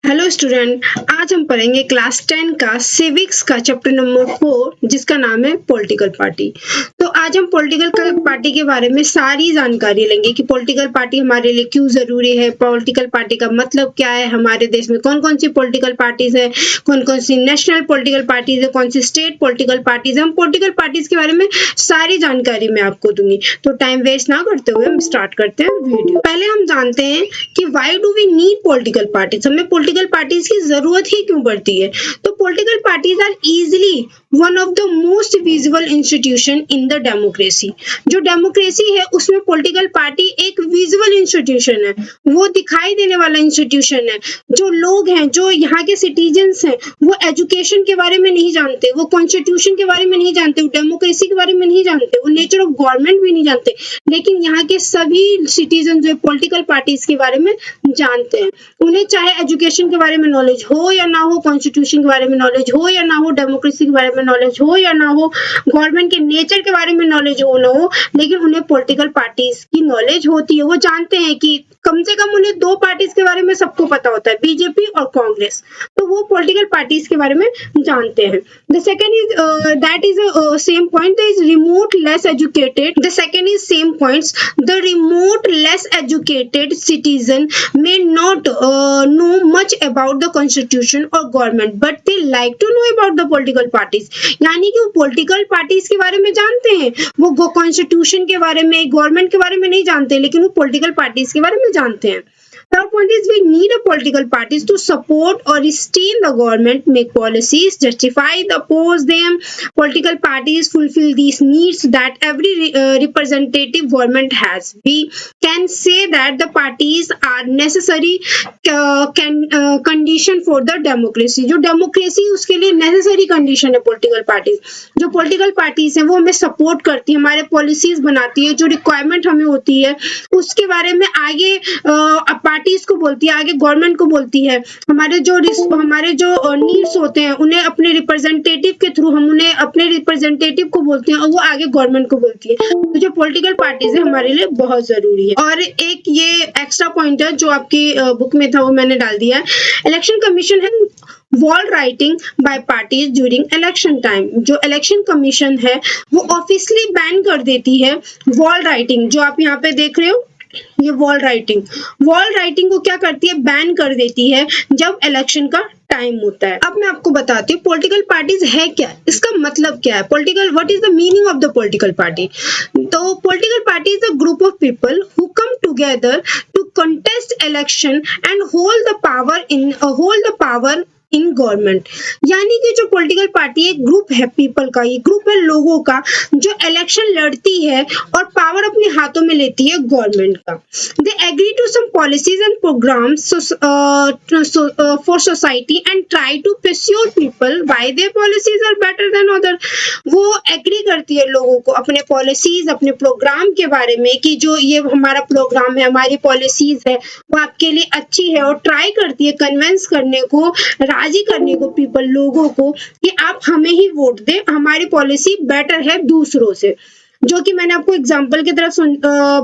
Hello student, आज हम पढ़ेंगे क्लास 10 का सिविक्स का चैप्टर नंबर 4 जिसका नाम है पॉलिटिकल पार्टी। तो आज हम पॉलिटिकल पार्टी के बारे में सारी जानकारी लेंगे कि पॉलिटिकल पार्टी हमारे लिए क्यों जरूरी है, पॉलिटिकल पार्टी का मतलब क्या है, हमारे देश में कौन कौन सी पॉलिटिकल पार्टीज है, कौन कौन सी नेशनल पॉलिटिकल पार्टीज है, कौन सी स्टेट पॉलिटिकल पार्टीज है। हम पॉलिटिकल पार्टीज के बारे में सारी जानकारी मैं आपको दूंगी। तो टाइम वेस्ट ना करते हुए हम स्टार्ट करते हैं वीडियो। पहले हम जानते हैं कि why do we need political parties, हमें पॉलिटिकल पार्टीज की जरूरत ही क्यों पड़ती है। तो political parties are easily one of the most visible institution in the democracy. जो डेमोक्रेसी है उसमें पॉलिटिकल पार्टी एक विजिबल इंस्टीट्यूशन है, वो दिखाई देने वाला इंस्टीट्यूशन है। जो लोग हैं, जो यहाँ के सिटीजन्स हैं, वो एजुकेशन के बारे में नहीं जानते, वो कॉन्स्टिट्यूशन के बारे में नहीं जानते, वो डेमोक्रेसी के बारे में नहीं जानते, वो नेचर ऑफ गवर्नमेंट भी नहीं जानते, लेकिन यहाँ के सभी सिटीजन जो पॉलिटिकल पार्टीज के बारे में जानते हैं। उन्हें चाहे एजुकेशन के बारे में नॉलेज हो या ना हो, कॉन्स्टिट्यूशन के बारे में नॉलेज हो या ना हो, डेमोक्रेसी के बारे में नॉलेज हो या ना हो, गवर्नमेंट के नेचर के बारे में नॉलेज हो ना हो, लेकिन उन्हें पॉलिटिकल पार्टीज की नॉलेज होती है। वो जानते हैं कि कम से कम उन्हें दो पार्टीज के बारे में सबको पता होता है, बीजेपी और कांग्रेस। तो वो पॉलिटिकल पार्टीज के बारे में जानते हैं। The second is that is same point is remote less educated. The second is same points, the remote less educated citizen may not know much about the constitution or government but they like to know about the political parties। यानी कि वो political parties के बारे में जानते हैं, वो constitution के बारे में, गवर्नमेंट के बारे में नहीं जानते, लेकिन वो पॉलिटिकल पार्टीज के बारे में जानते हैं। Third point is we need a political parties to support or sustain the government, make policies, justify, oppose them. Political parties fulfill these needs that every representative government has. We can say that the parties are necessary condition for the democracy। जो democracy उसके लिए necessary condition है political parties. जो political parties है वो हमें support करती है, हमारे पॉलिसीज बनाती है, जो रिक्वायरमेंट हमें होती है उसके बारे में आगे पार्टीज को बोलती है, आगे गवर्नमेंट को बोलती है। हमारे जो नीड्स होते हैं उन्हें अपने रिप्रेजेंटेटिव के थ्रू हम उन्हें अपने रिप्रेजेंटेटिव को बोलते हैं और वो आगे गवर्नमेंट को बोलती है। तो जो पॉलिटिकल पार्टीज है हमारे लिए बहुत जरूरी है। और एक ये एक्स्ट्रा पॉइंट है जो आपकी बुक में था वो मैंने डाल दिया है। इलेक्शन कमीशन है wall writing by parties during election time. जो इलेक्शन कमीशन है वो ऑफिशियली बैन कर देती है वॉल राइटिंग। जो आप यहाँ पे देख रहे हो ये वॉल राइटिंग को क्या करती है, बैन कर देती है जब इलेक्शन का टाइम होता है। अब मैं आपको बताती हूँ पॉलिटिकल पार्टीज है क्या, इसका मतलब क्या है। Political, what is the meaning of the political party. तो political party is a group of people who come together to contest election and hold the power in government. यानी कि जो पॉलिटिकल पार्टी एक ग्रुप है people का, ये group है लोगों का जो इलेक्शन लड़ती है और पावर अपने हाथों में लेती है गवर्नमेंट का। They agree to some policies and programmes for society and try to persuade people why their policies are better than other. वो एग्री करती है लोगों को अपने पॉलिसीज, अपने प्रोग्राम के बारे में कि जो ये हमारा प्रोग्राम है, हमारी पॉलिसीज है वो आपके लिए अच्छी है, और ट्राई करती है कन्विंस करने को, राजी करने को पीपल, लोगों को, कि आप हमें ही वोट दें, हमारी पॉलिसी बेटर है दूसरों से। जो कि मैंने आपको एग्जांपल की तरफ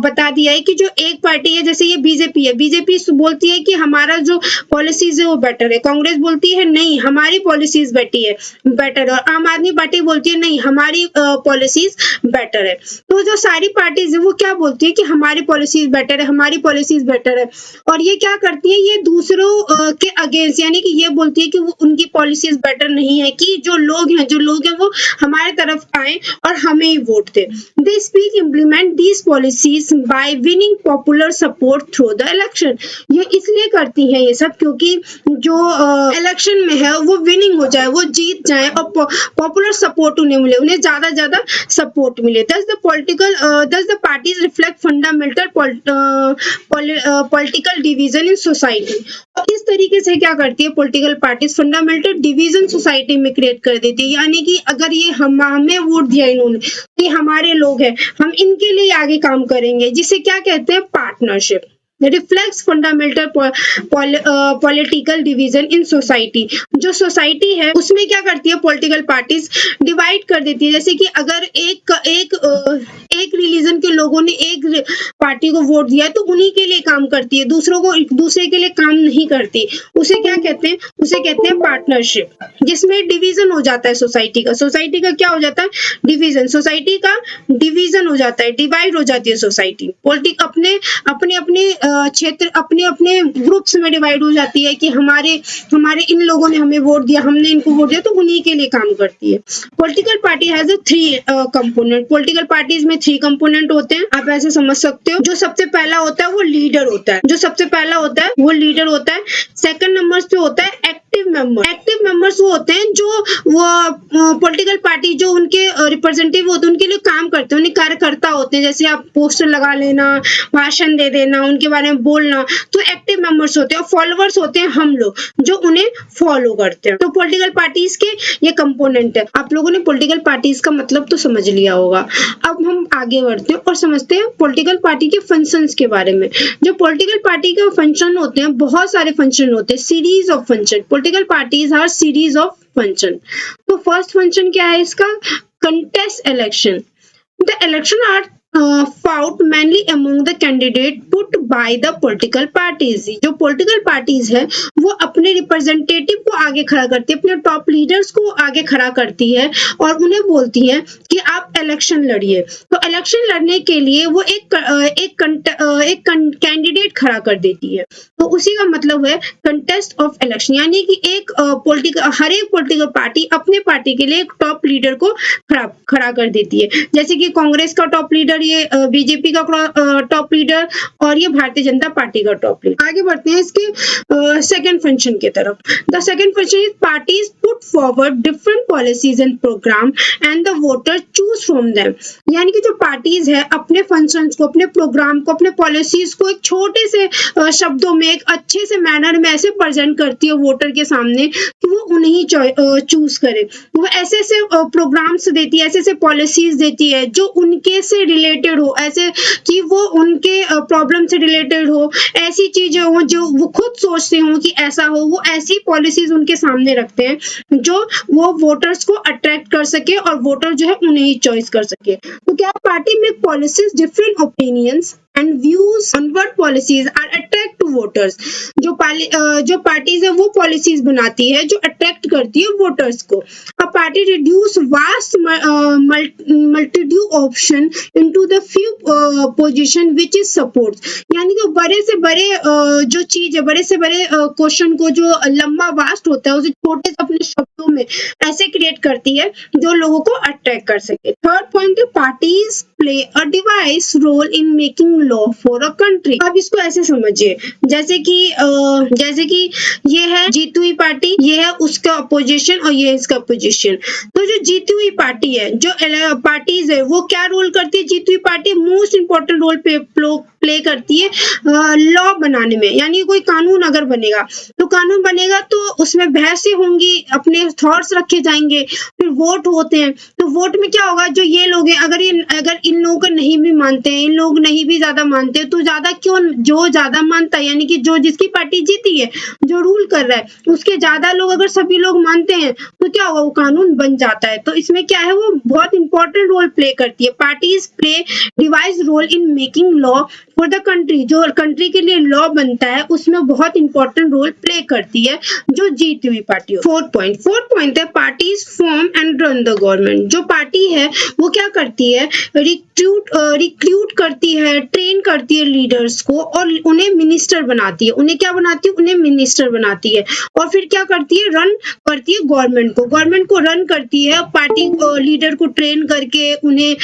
बता दिया है कि जो एक पार्टी है जैसे ये बीजेपी है, बीजेपी बोलती है कि हमारा जो पॉलिसीज है वो बेटर है, कांग्रेस बोलती है नहीं हमारी पॉलिसीज बेटर है, और आम आदमी पार्टी बोलती है नहीं हमारी पॉलिसीज बेटर है। तो जो सारी पार्टीज है वो क्या बोलती है कि हमारी पॉलिसीज बेटर है, हमारी पॉलिसीज बेटर है, और ये क्या करती है, ये दूसरों के अगेंस्ट, यानी कि ये बोलती है कि वो उनकी पॉलिसीज बेटर नहीं है, कि जो लोग हैं वो हमारे तरफ आए और हमें ही वोट दे। They speak implement these policies by winning popular support through the election। ये इसलिए करती हैं ये सब क्योंकि जो इलेक्शन में है वो विनिंग हो जाए, वो जीत जाए और पॉपुलर सपोर्ट उन्हें मिले, उन्हें ज्यादा सपोर्ट मिले। Thus the parties reflect fundamental political division in society। और इस तरीके से क्या करती है political parties, fundamental division society में क्रिएट कर देती है। यानी कि अगर ये हमें वोट दिया इन्होंने, कि हमारे लोग हैं, हम इनके लिए आगे काम करेंगे, जिसे क्या कहते हैं partnership. Reflects fundamental political division in society. जो सोसाइटी है उसमें क्या करती है पॉलिटिकल पार्टीज, डिवाइड कर देती है। जैसे कि अगर एक रिलीजन के लोगों ने एक पार्टी को वोट दिया तो उन्हीं के लिए काम करती है, दूसरे के लिए काम नहीं करती। उसे क्या कहते हैं, उसे कहते हैं पार्टनरशिप, जिसमें डिवीजन हो जाता है सोसाइटी का क्या हो जाता है, डिवीजन। सोसाइटी का डिवीजन हो जाता है, डिवाइड हो जाती है सोसाइटी। पॉलिटिक अपने अपने क्षेत्र, अपने अपने ग्रुप्स में डिवाइड हो जाती है कि हमारे इन लोगों ने हमें वोट दिया, हमने इनको वोट दिया, तो उन्हीं के लिए काम करती है। Political party has a 3 component. Political parties में 3 कंपोनेंट होते हैं, आप ऐसे समझ सकते हो। जो सबसे पहला होता है वो लीडर होता है, सेकंड नंबर पे होता है एक्टिव मेंबर। एक्टिव मेंबर्स वो होते हैं जो वो पॉलिटिकल पार्टी जो उनके रिप्रेजेंटेटिव होते हैं उनके लिए काम करते हैं, उन्हें कार्यकर्ता होते हैं। जैसे आप पोस्टर लगा लेना, भाषण दे देना, उनके बारे में बोलना, तो एक्टिव मेंबर्स होते हैं। और फॉलोअर्स होते हैं हम लोग जो उन्हें फॉलो करते हैं। तो पॉलिटिकल पार्टीज के ये कंपोनेंट है। आप लोगों ने पॉलिटिकल पार्टीज का मतलब तो समझ लिया होगा। अब हम आगे बढ़ते हैं और समझते हैं पॉलिटिकल पार्टी के फंक्शंस के बारे में। जो पॉलिटिकल पार्टी के फंक्शन होते हैं, बहुत सारे फंक्शन होते हैं, series of function. Political parties R series of function. तो फर्स्ट फंक्शन क्या है इसका, contest election. The election are fought mainly among the candidate put by the political parties। जो political parties है वो अपने रिप्रेजेंटेटिव को आगे खड़ा करती है, अपने टॉप लीडर्स को आगे खड़ा करती है और उन्हें बोलती है कि आप इलेक्शन लड़िए। तो इलेक्शन लड़ने के लिए वो एक कैंडिडेट खड़ा कर देती है। तो उसी का मतलब है कंटेस्ट ऑफ इलेक्शन, यानी कि हर एक पॉलिटिकल पार्टी अपने पार्टी के लिए एक टॉप लीडर को खड़ा कर देती है। जैसे कि कांग्रेस का टॉप लीडर, ये बीजेपी का टॉप लीडर, और ये भारतीय जनता पार्टी का टॉप लीडर। आगे बढ़ते हैं इसके सेकंड फंक्शन की तरफ। The second function is parties put forward different policies and programme and the voter choose from them. यानी कि जो पार्टीज है अपने फंक्शंस को, अपने प्रोग्राम को, अपने पॉलिसीज को एक छोटे से शब्दों में, एक अच्छे से मैनर में ऐसे प्रेजेंट करती है वोटर के सामने कि वो उन्हें चूज करे। वो ऐसे ऐसे प्रोग्राम्स देती है, ऐसे ऐसे पॉलिसीज देती है जो उनके से रिलेटेड हो, ऐसे कि वो उनके प्रॉब्लम से रिलेटेड हो, ऐसी चीजें हो जो वो खुद सोचते हो कि ऐसा हो। वो ऐसी पॉलिसीज उनके सामने रखते हैं जो वो वोटर्स को अट्रैक्ट कर सके और वोटर जो है उन्हें ही चॉइस कर सके। तो क्या पार्टी में policies different opinions and views on what policies are attract to voters। जो पार्टीज है वो पॉलिसीज बनाती है जो अट्रैक्ट करती है वोटर्स को। A party reduce vast multitude option into the few position which is supports। यानी कि बड़े से बड़े जो चीज है, बड़े से बड़े क्वेश्चन को जो लंबा वास्ट होता है उसे छोटे से अपने शब्दों में ऐसे क्रिएट करती है जो लोगों को अट्रैक्ट कर सके। थर्ड पॉइंट है parties play a decisive role in making law for a country. अब इसको ऐसे समझिए, जैसे कि ये है जीती हुई पार्टी, ये है उसका अपोजिशन और ये है इसका अपोजिशन। तो जो जीती हुई पार्टी है, जो पार्टीज है, वो क्या रोल करती है? जीती हुई party most important role play करती है लॉ बनाने में। यानी कोई कानून अगर बनेगा तो उसमें बहसें होंगी, अपने थॉट्स रखे जाएंगे, फिर वोट होते हैं। तो वोट में क्या होगा, जो ये लोग हैं अगर इन लोगों को नहीं भी मानते हैं, इन लोग नहीं भी ज्यादा मानते हैं, तो ज्यादा क्यों, जो ज्यादा मानता है यानी कि जो जिसकी पार्टी जीती है, जो रूल कर रहा है, उसके ज्यादा लोग अगर सभी लोग मानते हैं तो क्या होगा, वो कानून बन जाता है। तो इसमें क्या है, वो बहुत इंपॉर्टेंट रोल प्ले करती है। Parties play decisive role in making law for the country. जो कंट्री के लिए लॉ बनता है उसमें बहुत इंपॉर्टेंट रोल प्ले करती है जो जीती हुई पार्टी हो। फोर्थ पॉइंट है parties form and run the government. जो पार्टी है वो क्या करती है, रिक्रूट करती है, ट्रेन करती है लीडर्स को और उन्हें मिनिस्टर बनाती है। उन्हें क्या बनाती है, उन्हें मिनिस्टर बनाती है। और फिर क्या करती है, रन करती है गवर्नमेंट को रन करती है। पार्टी लीडर को ट्रेन करके, उन्हें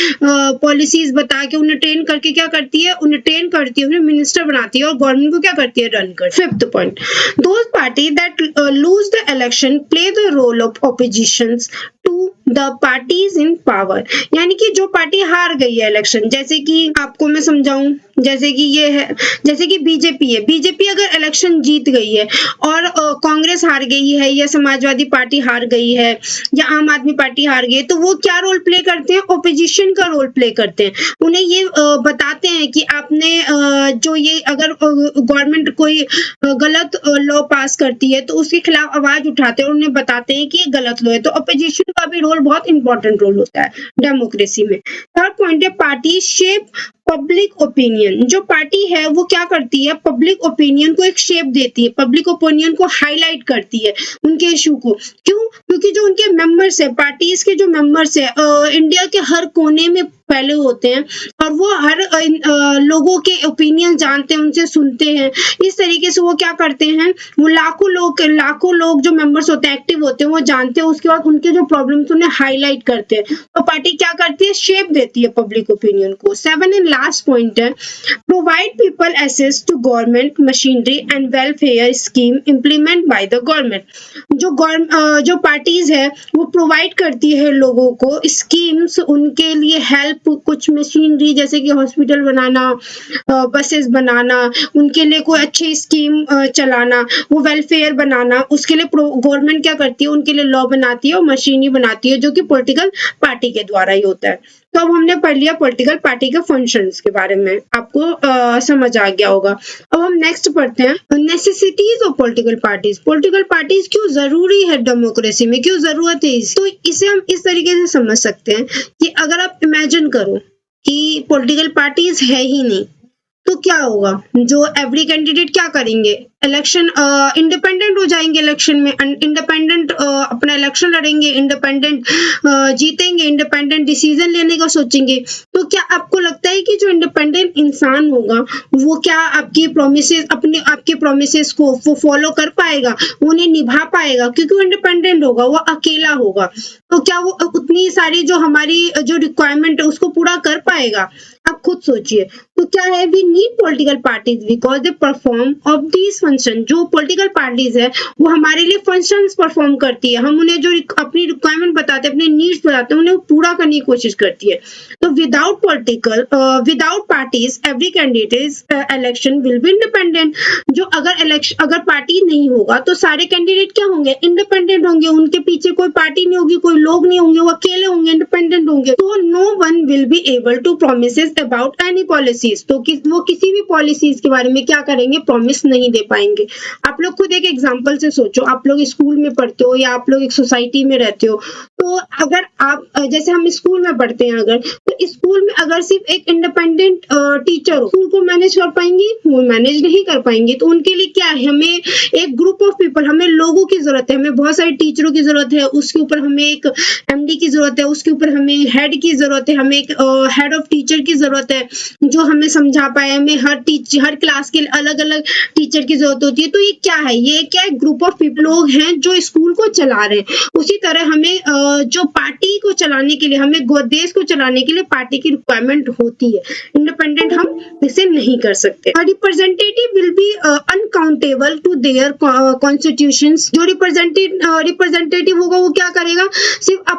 पॉलिसीज बता के, उन्हें ट्रेन करके क्या करती है, उन्हें मिनिस्टर बनाती है और गवर्नमेंट को क्या करती है, रन कर। Fifth point, those party that lose the election play the role of oppositions to the parties in power, यानी कि जो पार्टी हार गई है इलेक्शन, जैसे कि आपको मैं समझाऊं, जैसे कि ये है, जैसे कि बीजेपी है, बीजेपी अगर इलेक्शन जीत गई है और कांग्रेस हार गई है या समाजवादी पार्टी हार गई है या आम आदमी पार्टी हार गई है, तो वो क्या रोल प्ले करते हैं? ओपोजिशन का रोल प्ले करते हैं। उन्हें ये बताते हैं कि आपने जो ये अगर गवर्नमेंट कोई गलत लॉ पास करती है तो उसके खिलाफ आवाज उठाते हैं और उन्हें बताते हैं कि ये गलत लॉ है। तो ओपोजिशन का भी रोल बहुत इंपॉर्टेंट रोल होता है डेमोक्रेसी में। थर्ड पॉइंट है पार्टी शेप पब्लिक ओपिनियन। जो पार्टी है वो क्या करती है? पब्लिक ओपिनियन को एक शेप देती है, पब्लिक ओपिनियन को हाईलाइट करती है, उनके इशू को। क्यों? क्योंकि जो उनके मेंबर्स है, पार्टीज के जो मेंबर्स है इंडिया के हर कोने में फैले होते हैं और वो हर लोगों के ओपिनियन जानते हैं, उनसे सुनते हैं। इस तरीके से वो क्या करते हैं, वो लाखों लोग जो मेंबर्स होते हैं, एक्टिव होते हैं, वो जानते हैं, उसके बाद उनके जो प्रॉब्लम्स उन्हें हाईलाइट करते हैं। तो पार्टी क्या करती है? शेप देती है पब्लिक ओपिनियन को। 7 एंड लास्ट पॉइंट है provide people access to government machinery and welfare scheme implement by the government. जो पार्टीज है वो प्रोवाइड करती है लोगों को स्कीम्स, उनके लिए हेल्प, कुछ मशीनरी जैसे कि हॉस्पिटल बनाना, बसेस बनाना, उनके लिए कोई अच्छी स्कीम चलाना, वो वेलफेयर बनाना, उसके लिए गवर्नमेंट क्या करती है? उनके लिए लॉ बनाती है और मशीनरी बनाती है, जो कि पॉलिटिकल पार्टी के द्वारा ही होता है। तो अब हमने पढ़ लिया पॉलिटिकल पार्टी के फंक्शंस के बारे में, आपको समझ आ गया होगा। अब हम नेक्स्ट पढ़ते हैं necessities of political parties. Political parties क्यों जरूरी है डेमोक्रेसी में, क्यों जरूरत है? तो इसे हम इस तरीके से समझ सकते हैं कि अगर आप इमेजिन करो कि पॉलिटिकल पार्टीज है ही नहीं, तो क्या होगा? जो एवरी कैंडिडेट क्या करेंगे? इलेक्शन इंडिपेंडेंट हो जाएंगे, इलेक्शन में इंडिपेंडेंट अपना इलेक्शन लड़ेंगे, इंडिपेंडेंट जीतेंगे, इंडिपेंडेंट डिसीजन लेने का सोचेंगे। तो क्या आपको लगता है कि जो इंडिपेंडेंट इंसान होगा वो क्या आपकी प्रोमिसेस को वो फॉलो कर पाएगा, उन्हें निभा पाएगा? क्योंकि वो इंडिपेंडेंट होगा, वो अकेला होगा, तो क्या वो उतनी सारी जो हमारी जो रिक्वायरमेंट है उसको पूरा कर पाएगा? आप खुद सोचिए। तो क्या है, we need political parties because they perform of these function. जो पॉलिटिकल पार्टीज है वो हमारे लिए फंक्शंस परफॉर्म करती है, हम उन्हें जो अपनी रिक्वायरमेंट बताते हैं, अपने नीड्स बताते हैं, उन्हें पूरा करने की कोशिश करती है। तो without parties every candidate election will be independent. जो अगर पार्टी नहीं होगा तो सारे कैंडिडेट क्या होंगे? इंडिपेंडेंट होंगे, उनके पीछे कोई पार्टी नहीं होगी, कोई लोग नहीं होंगे, वो अकेले होंगे, इंडिपेंडेंट होंगे। तो no one will be able to promises about any policies. तो वो किसी भी पॉलिसीज के बारे में क्या करेंगे? प्रॉमिस नहीं दे पाएंगे। आप लोग खुद एक एग्जांपल से सोचो, आप लोग स्कूल में पढ़ते हो या आप लोग एक सोसाइटी में रहते हो, तो अगर आप जैसे हम स्कूल में पढ़ते हैं, अगर तो स्कूल में अगर सिर्फ एक इंडिपेंडेंट टीचर हो, स्कूल को मैनेज कर पाएंगे? वो मैनेज नहीं कर पाएंगे। तो उनके लिए क्या है? हमें एक ग्रुप ऑफ पीपल, हमें लोगों की जरूरत है, हमें बहुत सारे टीचरों की जरूरत है, उसके ऊपर हमें एक एमडी की जरूरत है, उसके ऊपर हमें हेड की जरूरत है, हमें एक हेड ऑफ टीचर की जरूरत है जो हमें समझा पाए। हमें हर क्लास के अलग अलग टीचर की जरूरत होती है। तो ये क्या है? ये क्या है? ग्रुप ऑफ पीपल, लोग हैं जो स्कूल को चला रहे हैं। उसी तरह हमें जो पार्टी को चलाने के लिए, हमें देश को चलाने के लिए पार्टी की रिक्वायरमेंट होती है। इंडिपेंडेंट हम इसे नहीं कर सकते। Representative will be unaccountable to their constitutions. जो रिप्रेजेंटेटिव होगा वो क्या करेगा? सिर्फ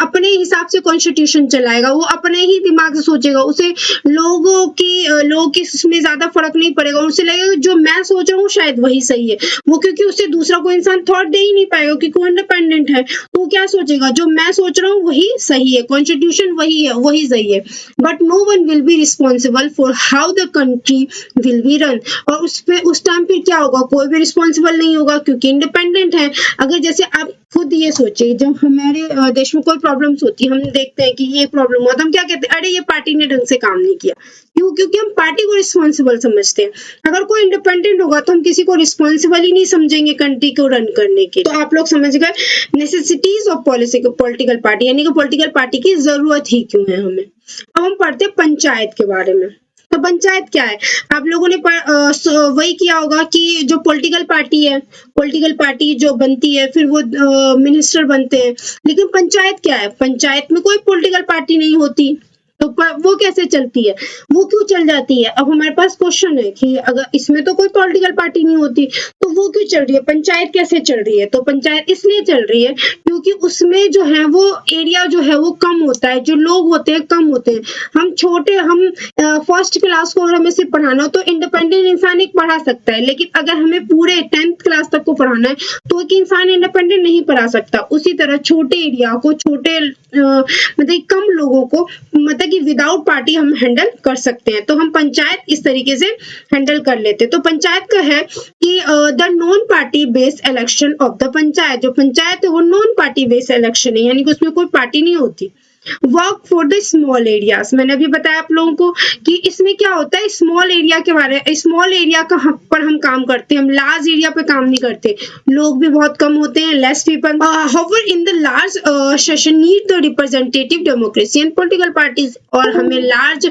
अपने हिसाब से कॉन्स्टिट्यूशन चलाएगा, वो अपने ही दिमाग से सोचेगा, उसे लोगों की उसमें ज्यादा फर्क नहीं पड़ेगा। उसे लगेगा जो मैं सोच रहा हूँ शायद वही सही है, वो क्योंकि उससे दूसरा कोई इंसान थॉट दे ही नहीं पाएगा क्योंकि वो इंडिपेंडेंट है। तो वो क्या सोचेगा? जो मैं सोच रहा हूँ वही सही है, कॉन्स्टिट्यूशन वही है, वही सही है। But no one will be responsible for how the country will be run. और उस टाइम पे क्या होगा? कोई भी रिस्पॉन्सिबल नहीं होगा क्योंकि इंडिपेंडेंट है। अगर जैसे आप खुद ये सोचिए, जब हमारे देश में कोई प्रॉब्लम्स होती है, हम देखते हैं कि ये प्रॉब्लम हुआ, तो हम क्या कहते हैं? अरे ये पार्टी ने ढंग से काम नहीं किया। क्यों? क्योंकि हम पार्टी को रिस्पॉन्सिबल समझते हैं। अगर कोई इंडिपेंडेंट होगा तो हम किसी को रिस्पॉन्सिबल ही नहीं समझेंगे कंट्री को रन करने के। तो आप लोग समझ गए नेसेसिटीज ऑफ पॉलिटिकल पार्टी, यानी कि पॉलिटिकल पार्टी की जरूरत ही क्यों है हमें। अब हम पढ़ते हैं पंचायत के बारे में। तो पंचायत क्या है? आप लोगों ने वही किया होगा कि जो पॉलिटिकल पार्टी है, पॉलिटिकल पार्टी जो बनती है फिर वो मिनिस्टर बनते हैं। लेकिन पंचायत क्या है? पंचायत में कोई पॉलिटिकल पार्टी नहीं होती। तो वो कैसे चलती है, वो क्यों चल जाती है? अब हमारे पास क्वेश्चन है कि अगर इसमें तो कोई पॉलिटिकल पार्टी नहीं होती तो वो क्यों चल रही है, पंचायत कैसे चल रही है? तो पंचायत इसलिए चल रही है क्योंकि उसमें जो है वो एरिया जो है वो कम होता है, जो लोग होते हैं कम होते हैं। हम फर्स्ट क्लास को अगर हमें सिर्फ पढ़ाना हो तो इंडिपेंडेंट इंसान एक पढ़ा सकता है, लेकिन अगर हमें पूरे 10th क्लास तक को पढ़ाना है तो एक इंसान इंडिपेंडेंट नहीं पढ़ा सकता। उसी तरह छोटे एरिया को, छोटे मतलब कम लोगों को, मतलब कि विदाउट पार्टी हम हैंडल कर सकते हैं। तो हम पंचायत इस तरीके से हैंडल कर लेते हैं। तो पंचायत का है कि the non party based election of the panchayat, जो पंचायत है वो नॉन पार्टी बेस्ड इलेक्शन है, यानी कि उसमें कोई पार्टी नहीं होती। Work for the small areas, मैंने अभी बताया आप लोगों को कि इसमें क्या होता है, स्मॉल एरिया के बारे में, स्मॉल एरिया का पर हम काम करते हैं, हम लार्ज एरिया पे काम नहीं करते, लोग भी बहुत कम होते हैं, less people. However in the large session need the representative democracy and political parties, और हमें लार्ज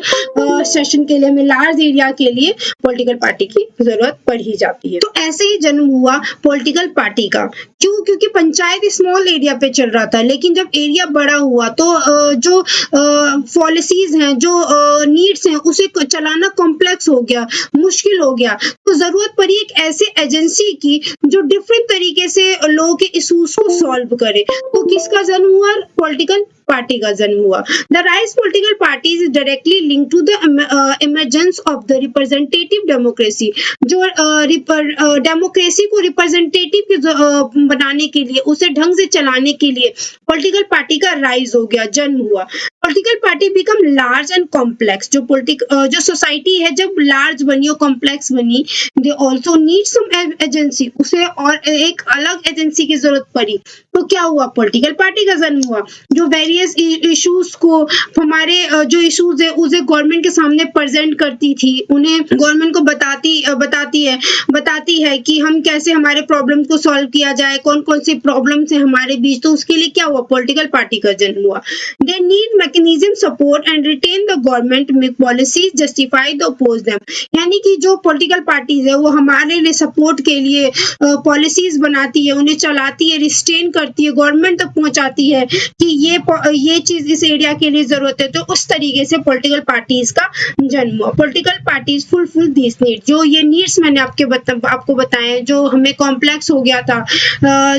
सेशन के लिए, हमें लार्ज एरिया के लिए पॉलिटिकल पार्टी की जरूरत पड़ ही जाती है। तो ऐसे ही जन्म हुआ पॉलिटिकल पार्टी का। क्यों? क्योंकि पंचायत स्मॉल एरिया पे चल रहा था, लेकिन जब एरिया बड़ा हुआ तो जो पॉलिसीज हैं, जो नीड्स हैं, उसे चलाना कॉम्प्लेक्स हो गया, मुश्किल हो गया। तो जरूरत पड़ी एक ऐसे एजेंसी की जो डिफरेंट तरीके से लोगों के इश्यूज को सॉल्व करे। तो किसका जन्म हुआ? पॉलिटिकल पार्टी का जन्म हुआ। The rise political party is directly link to the emergence of the representative democracy, जो डेमोक्रेसी को रिप्रेजेंटेटिव बनाने के लिए, उसे ढंग से चलाने के लिए पॉलिटिकल पार्टी का राइज हो गया, जन्म हुआ। Political party become large and complex, जो सोसाइटी है जब लार्ज बनी और कॉम्प्लेक्स बनी, they also need some agency, उसे और एक अलग एजेंसी की जरूरत पड़ी। तो क्या हुआ? पॉलिटिकल पार्टी का जन्म हुआ, जो वेरियस इश्यूज को, हमारे जो इश्यूज है उसे गवर्नमेंट के सामने प्रेजेंट करती थी, उन्हें गवर्नमेंट को बताती है कि हम कैसे हमारे प्रॉब्लम को सॉल्व किया जाए, कौन कौन सी प्रॉब्लम्स है हमारे बीच। तो उसके लिए क्या हुआ? पॉलिटिकल पार्टी का जन्म हुआ। They need mechanism support and retain the government make policies justify the oppose them, यानी कि जो पॉलिटिकल पार्टीज है वो हमारे लिए सपोर्ट के लिए पॉलिसीज बनाती है, उन्हें चलाती है, रिस्टेन करती है, गवर्नमेंट तक पहुंचाती है कि ये चीज इस एरिया के लिए जरूरत है। तो उस तरीके से पॉलिटिकल पार्टीज का जन्म हुआ। Political parties fulfil this need, जो ये नीड्स मैंने आपको बताए, जो हमें कॉम्प्लेक्स हो गया था,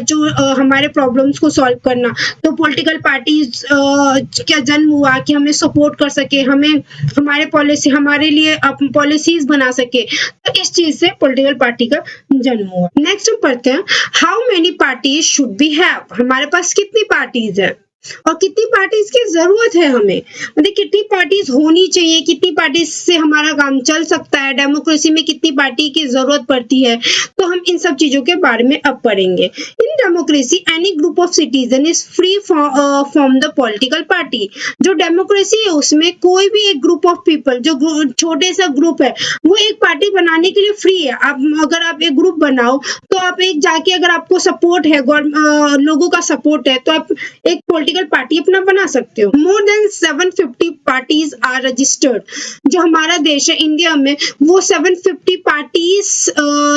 जो हमारे प्रॉब्लम्स को सॉल्व करना, तो पॉलिटिकल पार्टीज क्या जन्म हुआ कि हमें सपोर्ट कर सके, हमारे लिए पॉलिसीज बना सके। तो इस चीज से पॉलिटिकल पार्टी का जन्म हुआ। नेक्स्ट हम पढ़ते हैं, how many parties should we have, हमारे पास कितनी पार्टीज है और कितनी पार्टीज की जरूरत है हमें, मतलब कितनी पार्टीज होनी चाहिए, कितनी पार्टीज से हमारा काम चल सकता है, डेमोक्रेसी में कितनी पार्टी की जरूरत पड़ती है। तो हम इन सब चीजों के बारे में अब पढ़ेंगे। In democracy any group of citizen is free from the political party, जो डेमोक्रेसी है उसमें कोई भी एक ग्रुप ऑफ पीपल, जो छोटे सा ग्रुप है, वो एक पार्टी बनाने के लिए फ्री है। अगर आप एक ग्रुप बनाओ तो आप एक जाके, अगर आपको सपोर्ट है, लोगों का सपोर्ट है, तो आप एक पॉलिटिकल पार्टी अपना बना सकते हो। More than 750 parties are registered, जो हमारा देश है इंडिया में, वो 750 पार्टीज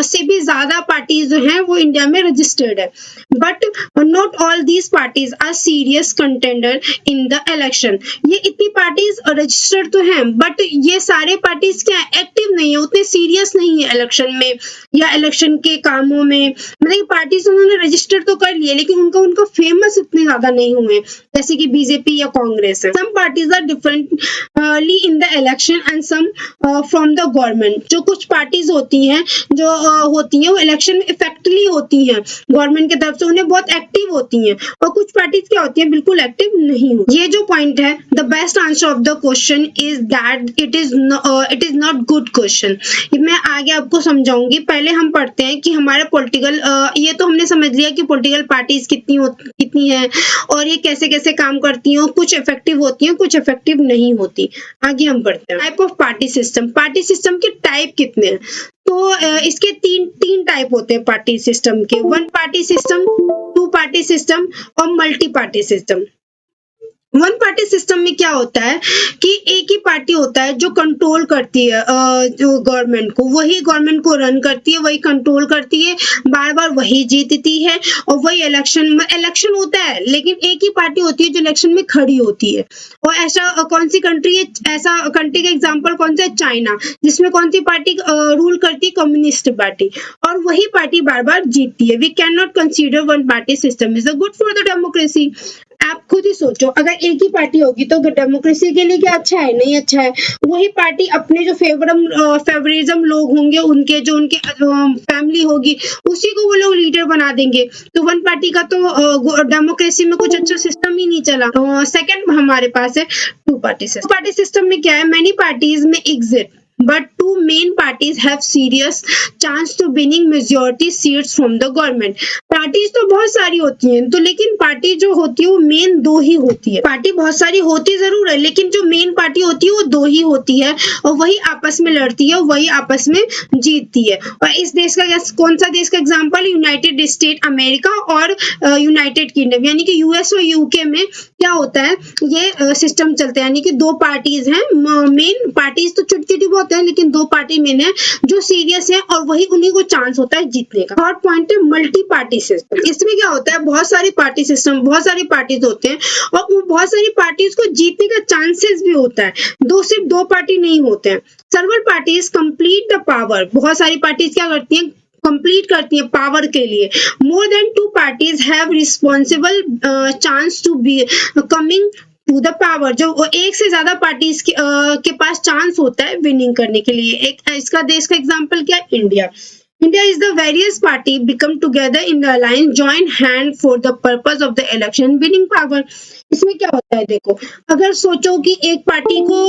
से भी ज्यादा पार्टीज जो हैं वो इंडिया में रजिस्टर्ड है। But not all these parties are serious contender in the election, ये इतनी पार्टीज रजिस्टर्ड तो हैं, बट ये सारे पार्टीज क्या एक्टिव नहीं है, उतने सीरियस नहीं है इलेक्शन में या इलेक्शन के कामों में। मतलब पार्टीज उन्होंने रजिस्टर तो कर लिए, लेकिन उनका फेमस इतने ज्यादा नहीं हुए, जैसे कि बीजेपी या कांग्रेस है। Some parties are differently in the election and some from the government, जो कुछ पार्टीज होती हैं वो इलेक्शन में इफेक्टिवली होती हैं गवर्नमेंट की तरफ से, उन्हें बहुत एक्टिव होती हैं, और कुछ पार्टीज क्या होती हैं बिल्कुल एक्टिव नहीं होती। ये जो पॉइंट है, the best answer of the question is that it is not good question. मैं आगे आपको समझाऊंगी, पहले हम पढ़ते हैं कि हमारे पॉलिटिकल, ये तो हमने समझ लिया कि पॉलिटिकल पार्टीज कितनी है और ये कैसे कैसे काम करती हैं, कुछ इफेक्टिव होती हैं, कुछ इफेक्टिव नहीं होती। आगे हम पढ़ते हैं type of party system, party system के टाइप कितने हैं। तो इसके तीन टाइप होते हैं पार्टी सिस्टम के, one party system, two party system और multi party system. One party system में क्या होता है कि एक ही पार्टी होता है जो कंट्रोल करती है जो गवर्नमेंट को, वही गवर्नमेंट को रन करती है, वही कंट्रोल करती है, बार बार वही जीतती है और वही इलेक्शन होता है, लेकिन एक ही पार्टी होती है जो इलेक्शन में खड़ी होती है। और ऐसा कौन सी कंट्री है, ऐसा कंट्री का एग्जाम्पल कौन सा है, चाइना, जिसमें कौन सी पार्टी रूल करती है, कम्युनिस्ट पार्टी, और वही पार्टी बार बार जीतती है। We can not consider one party system is good for the democracy. आप खुद ही सोचो, अगर एक ही पार्टी होगी तो डेमोक्रेसी के लिए क्या अच्छा है, नहीं अच्छा है। वही पार्टी अपने जो फेवरिज्म लोग होंगे, उनके जो उनके फैमिली होगी, उसी को वो लोग लीडर बना देंगे। तो वन पार्टी का तो डेमोक्रेसी में कुछ अच्छा सिस्टम ही नहीं चला। सेकंड हमारे पास है two party system. Two party system में क्या है, मेनी पार्टीज में exit but two main parties have serious chance to winning majority seats from the government। Parties तो बहुत सारी होती हैं, तो लेकिन पार्टी जो होती है वो मेन दो ही होती है। पार्टी बहुत सारी होती जरूर है, लेकिन जो मेन पार्टी होती है वो दो ही होती है, और वही आपस में लड़ती है, वही आपस में जीतती है। और इस देश का कौन सा देश का एग्जाम्पल, यूनाइटेड स्टेट अमेरिका और यूनाइटेड किंगडम, यानी कि यूएस और यूके में क्या होता है, ये सिस्टम चलता है, यानी कि दो पार्टीज हैं। मेन पार्टीज तो छोटी छोटी बहुत है, लेकिन दो पार्टी मेन है जो सीरियस है, और वही उन्हीं को चांस होता है जीतने का। थर्ड पॉइंट है मल्टी पार्टी सिस्टम। इसमें क्या होता है, बहुत सारी पार्टी सिस्टम, बहुत सारी पार्टीज होते हैं, और वो बहुत सारी पार्टीज को जीतने का चांसेस भी होता है, सिर्फ दो पार्टी नहीं होते हैं। सर्वल पार्टीज कंप्लीट द पावर। बहुत सारी पार्टीज क्या करती हैं, कंप्लीट करती है पावर के लिए। More than two parties have responsible chance to be coming to the power. जो एक से ज्यादा पार्टीज के पास चांस होता है विनिंग करने के लिए। एक इसका देश का एग्जांपल क्या है, India. India is the various party become together in the alliance, join hand for the purpose of the election, winning power। इसमें क्या होता है, देखो, अगर सोचो कि एक पार्टी को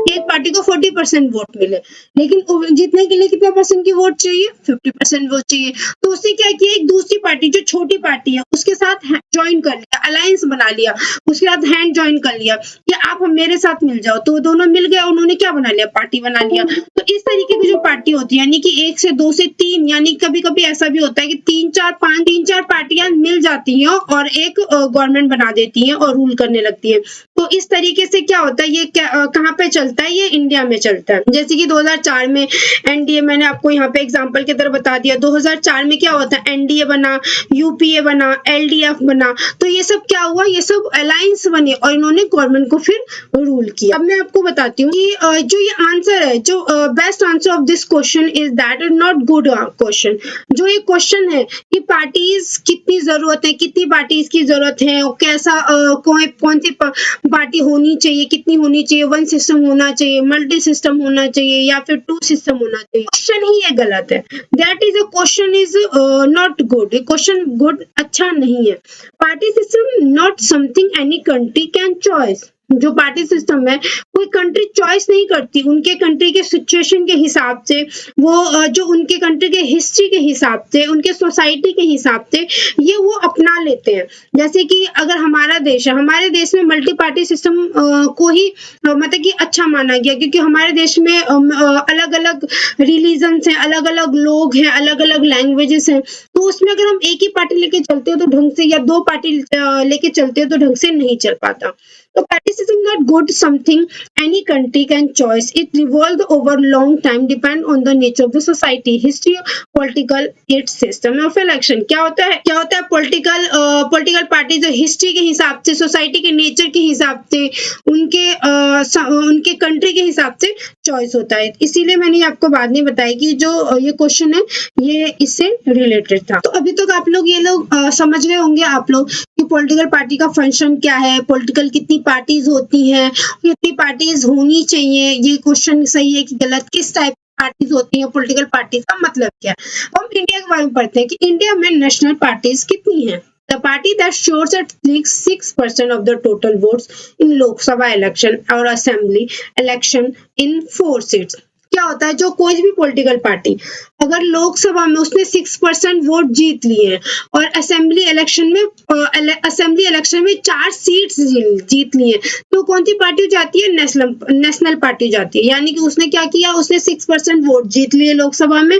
40% वोट मिले, लेकिन जीतने के लिए कितना परसेंट की वोट चाहिए, 50% वोट चाहिए। तो उसने क्या किया, एक दूसरी पार्टी जो छोटी पार्टी है उसके साथ ज्वाइन कर लिया, अलायंस बना लिया, उसके साथ हैंड ज्वाइन कर लिया कि आप मेरे साथ मिल जाओ। तो दोनों मिल गए, उन्होंने क्या बना लिया, पार्टी बना लिया। तो इस तरीके की जो पार्टी होती है, यानी कि एक से दो से तीन, यानी कभी कभी ऐसा भी होता है कि तीन चार पार्टियां मिल जाती हैं और एक गवर्नमेंट बना देती हैं और रूल करने लगती है। तो इस तरीके से क्या होता है, ये कहाँ पे चलता है, ये इंडिया में चलता है। जैसे कि 2004 में एनडीए, मैंने आपको यहाँ पे एग्जांपल की तरह बता दिया। 2004 में क्या होता है, एनडीए बना, यूपीए बना, एलडीएफ बना। तो ये सब क्या हुआ, ये सब अलायंस बने और इन्होंने गवर्नमेंट को फिर रूल किया। अब मैं आपको बताती हूँ कि जो ये आंसर है, जो best answer of this question is that is not good question. जो ये क्वेश्चन है कि पार्टीज कितनी जरूरत है, कितनी पार्टीज की जरूरत है, कैसा कौन सी पार्टी होनी चाहिए, कितनी होनी चाहिए, वन सिस्टम होना चाहिए, मल्टी सिस्टम होना चाहिए, या फिर टू सिस्टम होना चाहिए, क्वेश्चन ही ये गलत है। That is a question is not good. Question good अच्छा नहीं है। Party system not something any country can choice. जो पार्टी सिस्टम है, कोई कंट्री चॉइस नहीं करती, उनके कंट्री के सिचुएशन के हिसाब से, वो जो उनके कंट्री के हिस्ट्री के हिसाब से, उनके सोसाइटी के हिसाब से ये वो अपना लेते हैं। जैसे कि अगर हमारा देश है, हमारे देश में मल्टी पार्टी सिस्टम को ही मतलब कि अच्छा माना गया, क्योंकि हमारे देश में अलग अलग रिलीजन्स हैं, अलग अलग लोग हैं, अलग अलग लैंग्वेजेस हैं। तो उसमें अगर हम एक ही पार्टी लेके चलते हो तो ढंग से, या दो पार्टी लेके चलते हो तो ढंग से नहीं चल पाता। So party system not good something any country can choice. It revolved over long time, depend on the nature of the society, history, political its system of election। क्या होता है पॉलिटिकल पार्टी जो हिस्ट्री के हिसाब से, society के nature के हिसाब से, उनके कंट्री के हिसाब से चॉइस होता है। इसीलिए मैंने आपको बाद में बताया कि जो ये क्वेश्चन है ये इससे रिलेटेड था। तो अभी तक आप लोग समझ गए होंगे आप लोग कि पॉलिटिकल पार्टी का फंक्शन क्या है, पॉलिटिकल कितनी पार्टीज होती हैं, कितनी पार्टीज होनी चाहिए, ये क्वेश्चन सही है कि गलत, किस टाइप पार्टीज होती हैं, पॉलिटिकल पार्टीज का मतलब क्या है। हम इंडिया के बारे में पढ़ते हैं कि इंडिया में नेशनल पार्टीज कितनी हैं। The party that shows at least 6% of the total votes in Lok Sabha election or assembly election in 4 seats। क्या होता है, जो कोई भी पॉलिटिकल पार्टी अगर लोकसभा में उसने 6% वोट जीत लिए हैं और असेंबली इलेक्शन में 4 सीट्स जीत लिए, तो कौन सी पार्टी जाती है, नेशनल पार्टी जाती है। यानी कि उसने क्या किया, उसने 6% वोट जीत लिए लोकसभा में,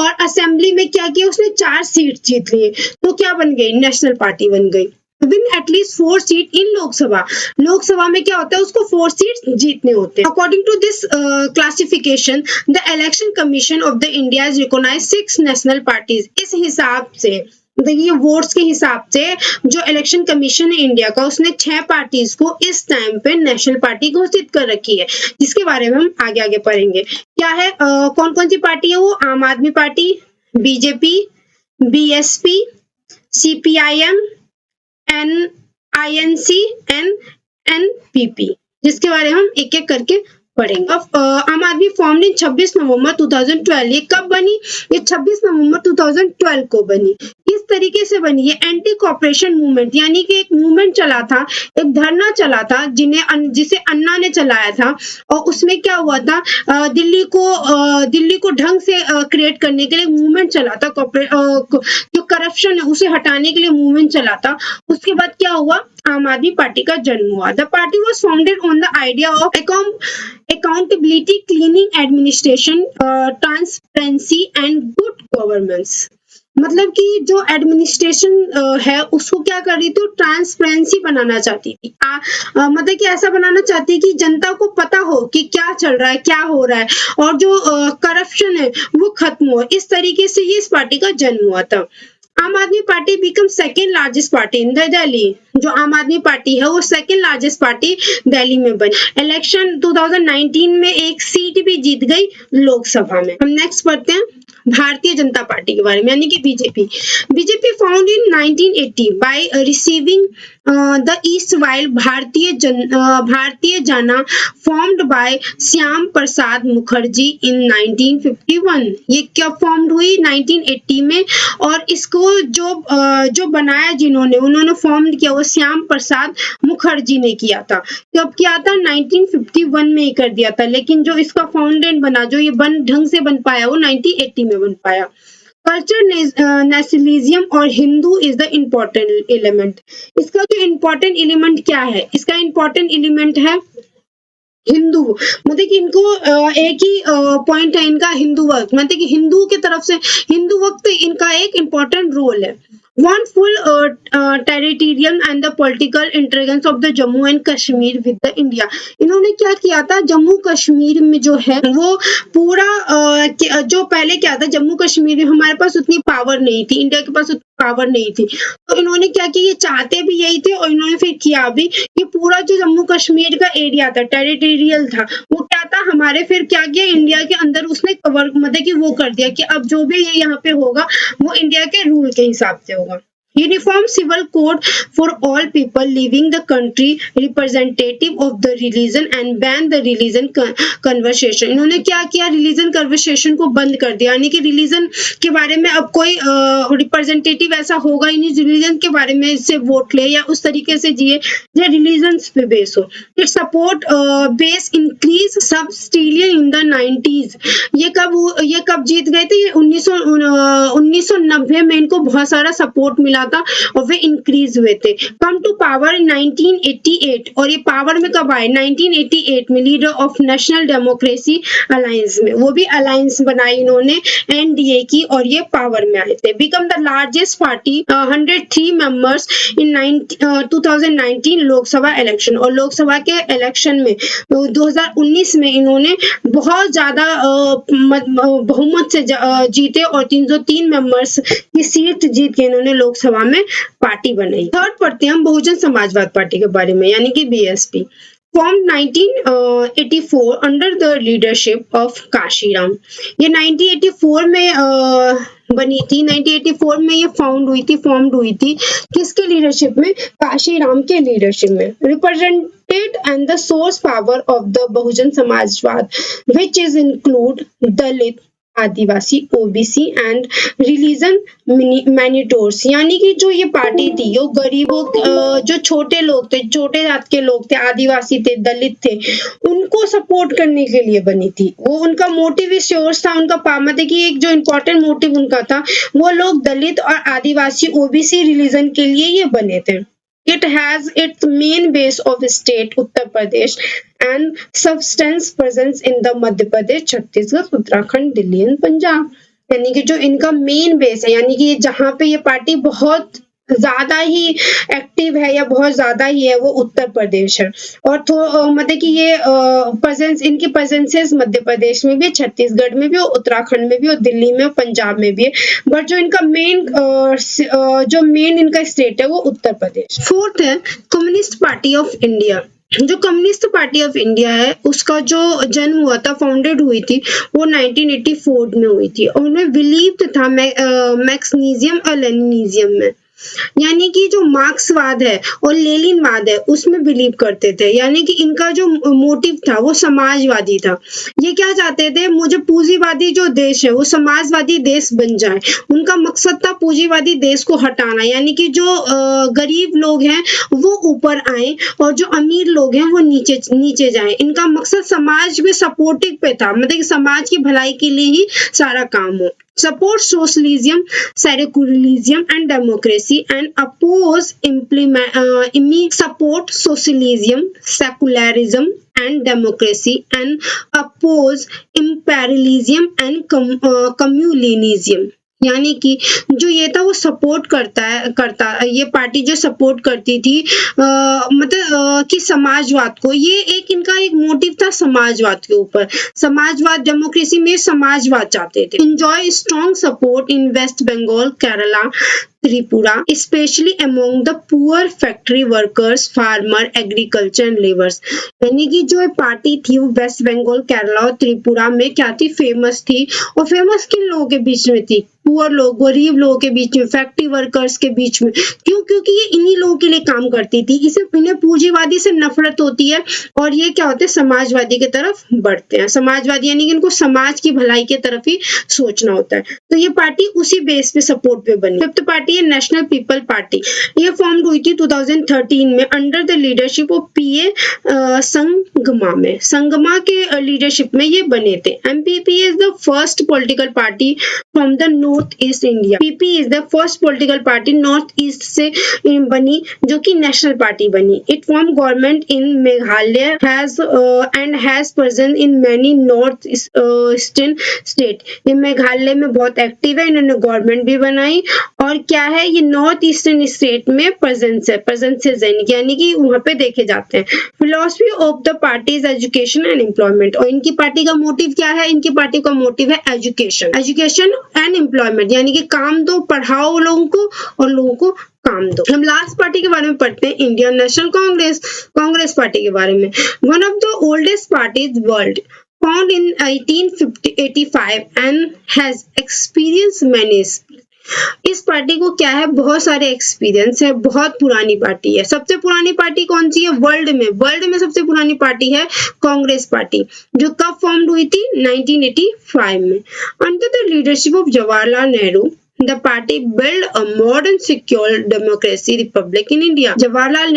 और असेंबली में क्या किया, उसने 4 सीट जीत लिए, तो क्या बन गई, नेशनल पार्टी बन गई। विन एटलीस्ट 4 सीट इन लोकसभा। लोकसभा में क्या होता है, उसको 4 सीट जीतने होते हैं। According to this classification the election commission of the India recognise 6 national parties. इस हिसाब से देखिए वोट्स के हिसाब से जो इलेक्शन कमीशन है इंडिया का, उसने 6 पार्टीज को इस टाइम पे नेशनल पार्टी घोषित कर रखी है, जिसके बारे में हम आगे आगे पढ़ेंगे। क्या है, कौन कौन सी पार्टी है वो? आम आदमी party, BJP, BSP, CPIM, INC and NPP, जिसके बारे में हम एक एक करके पढ़ेंगे। अब आम आदमी फॉर्म इन 26 नवंबर 2012। ये कब बनी? ये 26 नवंबर 2012 को बनी। किस तरीके से बनी? ये एंटी कॉर्पोरेशन मूवमेंट, यानी कि एक मूवमेंट चला था, एक धरना चला था जिसे अन्ना ने चलाया था। और उसमें क्या हुआ था, दिल्ली को ढंग से क्रिएट करने के लिए मूवमेंट चला था। जो करप्शन है उसे हटाने के लिए मूवमेंट चला था। उसके बाद क्या हुआ, आम आदमी पार्टी का जन्म हुआ। The party was founded on the idea of accountability, cleaning administration, transparency and good governance. मतलब कि जो एडमिनिस्ट्रेशन है उसको क्या कर रही थी, ट्रांसपेरेंसी बनाना चाहती थी। मतलब कि ऐसा बनाना चाहती कि जनता को पता हो कि क्या चल रहा है, क्या हो रहा है, और जो करप्शन है वो खत्म हो। इस तरीके से ये इस पार्टी का जन्म हुआ था। आम आदमी party become second largest party in the Delhi. जो आम आदमी पार्टी है वो सेकेंड लार्जेस्ट पार्टी दिल्ली में बनी। इलेक्शन 2019 में एक सीट भी जीत गई लोकसभा में। हम नेक्स्ट पढ़ते हैं भारतीय जनता पार्टी के बारे में, यानी कि BJP. BJP found in 1980 by receiving the east while Bharatiya Jana formed by Shyam Prasad Mukherjee in 1951। ये क्या फॉर्म्ड हुई 1980 में, और इसको जो बनाया जिन्होंने, उन्होंने फॉर्म किया वो श्याम प्रसाद मुखर्जी ने किया था। कब किया था? 1951 में ही कर दिया था, लेकिन जो इसका फाउंडेंट बना, जो ये ढंग से बन पाया, वो 1980 में बन पाया। कल्चर नेशनलिज्म और Hindu is the important element. इसका जो इम्पोर्टेंट एलिमेंट क्या है? इसका इम्पोर्टेंट एलिमेंट है हिंदू। मतलब कि इनको एक ही पॉइंट है इनका, हिंदू वक्त। मतलब कि हिंदू की तरफ से हिंदू वक्त इनका एक इम्पोर्टेंट रोल है। Want full territorial and the political integration of the Jammu and Kashmir with the India। इन्होंने क्या किया था, जम्मू कश्मीर में जो है वो पूरा जो पहले क्या था, जम्मू कश्मीर में हमारे पास उतनी पावर नहीं थी, इंडिया के पास उतनी पावर नहीं थी, तो इन्होंने क्या किया, ये चाहते भी यही थे और इन्होंने फिर किया भी कि पूरा जो जम्मू कश्मीर का एरिया था, टेरिटोरियल था, वो क्या था हमारे, फिर क्या किया, इंडिया के अंदर उसने कवर, मतलब कि वो कर दिया कि अब जो भी यहाँ पे होगा वो इंडिया के रूल के हिसाब से होगा। Uniform civil code for all people leaving the country representative of the religion and ban the religion conversation। इन्होंने क्या किया, रिलीजन कन्वर्सेशन को बंद कर दिया, यानी कि रिलीजन के बारे में अब कोई रिप्रेजेंटेटिव ऐसा होगा ही नहीं रिलीजन के बारे में से वोट ले या उस तरीके से जिए जो रिलीजन पे बेस हो। It support base increase substantially in the 90s। ये कब जीत गए थे? ये 1990 में इनको बहुत सारा सपोर्ट मिला था और वे इंक्रीज हुए थे। कम टू पावर 1988, और ये पावर में कब आए? 1988 में, leader of national democracy alliance में, वो भी अलायंस बनाई इन्होंने NDA की, और ये पावर में आए थे। Become the largest party 103 members in 2019 Lok Sabha election. और लोकसभा के इलेक्शन में 2019 में इन्होंने बहुत ज्यादा बहुमत से जीते और 303 मेंबर्स की सीट जीत के इन्होंने लोकसभा में पार्टी बनाई। थर्ड पढ़ते हैं हम बहुजन समाजवाद पार्टी के बारे में, यानी कि BSP। Form 1984 under the leadership of Kashiram. ये 1984 में बनी थी। 1984 में ये फॉर्म्ड हुई थी किसके लीडरशिप में? काशीराम के लीडरशिप में। Represented and the source power of the Bahujan samajwad which is include Dalit, Adivasi, OBC and religion minorities. यानी कि जो ये पार्टी थी, जो गरीबों, जो छोटे लोग थे, छोटे जात के लोग थे, आदिवासी थे, दलित थे, उनको सपोर्ट करने के लिए बनी थी। वो उनका मोटिव श्योर्स था, उनका मतलब कि एक जो इम्पोर्टेंट मोटिव उनका था, वो लोग दलित और आदिवासी OBC रिलीजन के लिए ये बने थे। It has its main base of state Uttar Pradesh and substance presence in the Madhya Pradesh, Chhattisgarh, Uttarakhand, Delhi and Punjab। यानी कि जो इनका मेन बेस है, यानी कि जहाँ पे ये पार्टी बहुत ज्यादा ही एक्टिव है या बहुत ज्यादा ही है वो उत्तर प्रदेश है। और मतलब कि ये प्रेजेंस, इनकी प्रेजेंसेस मध्य प्रदेश में भी, छत्तीसगढ़ में भी, और उत्तराखंड में भी, और दिल्ली में, और पंजाब में भी है। बट जो इनका मेन जो मेन इनका स्टेट है वो उत्तर प्रदेश। फोर्थ है कम्युनिस्ट पार्टी ऑफ इंडिया। जो कम्युनिस्ट पार्टी ऑफ इंडिया है उसका जो जन्म हुआ था, फाउंडेड हुई थी, वो 1984 में हुई थी, और उन्हें बिलीव था मैक्सिनिज्म और लेनिनिज्म में। यानी कि जो मार्क्सवाद है और लेनिनवाद है उसमें बिलीव करते थे। यानी कि इनका जो मोटिव था वो समाजवादी था। ये क्या चाहते थे, मुझे पूंजीवादी जो देश है वो समाजवादी देश बन जाए। उनका मकसद था पूंजीवादी देश को हटाना, यानी कि जो गरीब लोग हैं वो ऊपर आए और जो अमीर लोग हैं वो नीचे नीचे जाएं। इनका मकसद समाज में सपोर्टिव पे था, मतलब कि समाज की भलाई के लिए ही सारा काम हो। Support socialism, secularism and democracy, and support socialism, secularism and democracy, and oppose imperialism and communalism। यानी कि जो ये था वो सपोर्ट करता ये पार्टी जो सपोर्ट करती थी मतलब कि समाजवाद को। ये एक इनका एक मोटिव था समाजवाद के ऊपर। समाजवाद, डेमोक्रेसी में समाजवाद चाहते थे। Enjoy strong support in West Bengal, Kerala, Tripura, specially among the poor factory workers, farmer, agriculture and labours. यानी कि जो पार्टी थी वो वेस्ट बंगाल, केरला और त्रिपुरा में क्या थी, फेमस थी। और फेमस किन लोगों के बीच में थी, पुअर लोग, गरीब लोगों के बीच में, फैक्ट्री वर्कर्स के बीच में। क्यों? क्योंकि ये इन्हीं लोगों के लिए काम करती थी। इन्हें पूंजीवादी से नफरत होती है और ये क्या होते हैं, समाजवादी की तरफ बढ़ते हैं। समाजवादी यानी कि इनको समाज की भलाई की तरफ ही सोचना होता है। तो ये पार्टी उसी बेस पे सपोर्ट पे बनी। फिफ्थ पार्टी है नेशनल पीपल पार्टी। ये फॉर्म हुई थी 2013 में अंडर द लीडरशिप ऑफ पीए संगमा में। संगमा के लीडरशिप में ये बने थे। MPP is the first political party from the north east India. PP is the first political party north east से बनी जो कि नेशनल पार्टी बनी। It form government in Meghalaya has and has present in many north eastern state. ये मेघालय में बहुत active है, इन्होंने गवर्नमेंट भी बनाई। और क्या है, ये नॉर्थ ईस्टर्न स्टेट में प्रेजेंसेस है, यानी कि वहां पे देखे जाते हैं। Philosophy of the party is education and employment. और इनकी पार्टी का मोटिव क्या है, इनकी पार्टी का मोटिव है एजुकेशन एंड एम्प्लॉयमेंट, यानी कि काम दो, पढ़ाओ लोगों को और लोगों को काम दो। हम लास्ट पार्टी के बारे में पढ़ते हैं, इंडियन नेशनल कांग्रेस पार्टी के बारे में। One of the oldest parties world, found in 1885 and has experienced many। इस पार्टी को क्या है, बहुत सारे एक्सपीरियंस है, बहुत पुरानी पार्टी है। सबसे पुरानी पार्टी कौन सी है वर्ल्ड में सबसे पुरानी पार्टी है कांग्रेस पार्टी, जो कब फॉर्म हुई थी 1985 में under the leadership of Jawaharlal Nehru. The party built a modern secure democracy republic in India। Jawaharlal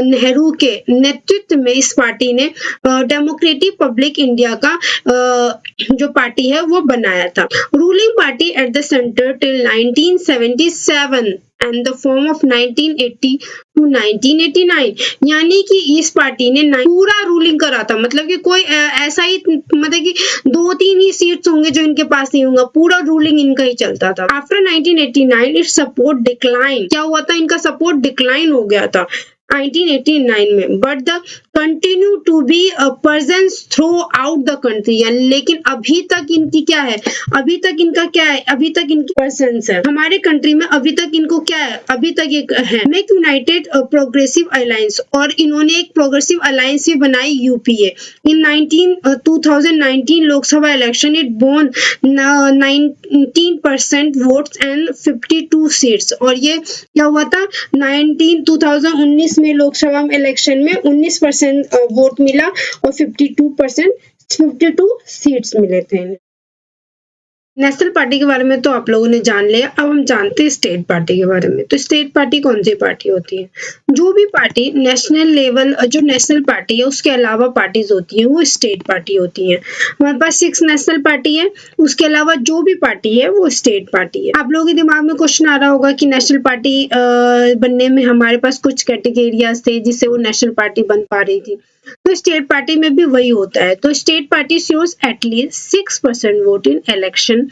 Nehru के नेतृत्व में इस पार्टी ने डेमोक्रेटिक पब्लिक इंडिया का जो पार्टी है वो बनाया था। Ruling party at the centre till 1977 and the form of 1980 to 1989। यानी कि इस पार्टी ने पूरा रूलिंग करा था, मतलब कि कोई ऐसा ही, मतलब कि 2-3 ही सीट्स होंगे जो इनके पास नहीं होंगे, पूरा रूलिंग इनका ही चलता था। After 1989 it's support decline. क्या हुआ था, इनका सपोर्ट डिक्लाइन हो गया था 1989 में। But the continue to be presence throughout the country. लेकिन अभी तक इनकी क्या है, अभी तक इनका क्या है, अभी तक इनकी प्रेजेंस है हमारे कंट्री में। अभी तक इनको क्या है, अभी तक एक है मेक यूनाइटेड प्रोग्रेसिव अलायंस। और इन्होंने एक प्रोग्रेसिव अलायंस भी बनाई UPA. In 2019 Lok Sabha election it bone 19% votes and 52 seats. और ये क्या हुआ था 2019 में लोकसभा इलेक्शन में 19% वोट मिला और 52 सीट्स मिले थे। नेशनल पार्टी के बारे में तो आप लोगों ने जान लिया। अब हम जानते हैं स्टेट पार्टी के बारे में। तो स्टेट पार्टी कौन सी पार्टी होती है, जो भी पार्टी नेशनल लेवल, जो नेशनल पार्टी है उसके अलावा पार्टीज होती हैं वो स्टेट पार्टी होती है। हमारे पास 6 नेशनल पार्टी है, उसके अलावा जो भी पार्टी है वो स्टेट पार्टी है। आप लोगों के दिमाग में क्वेश्चन आ रहा होगा कि नेशनल पार्टी बनने में हमारे पास कुछ कैटेगरियाज थे जिससे वो नेशनल पार्टी बन पा रही थी। तो स्टेट पार्टी में भी वही होता है। तो state party shows at least 6% vote in election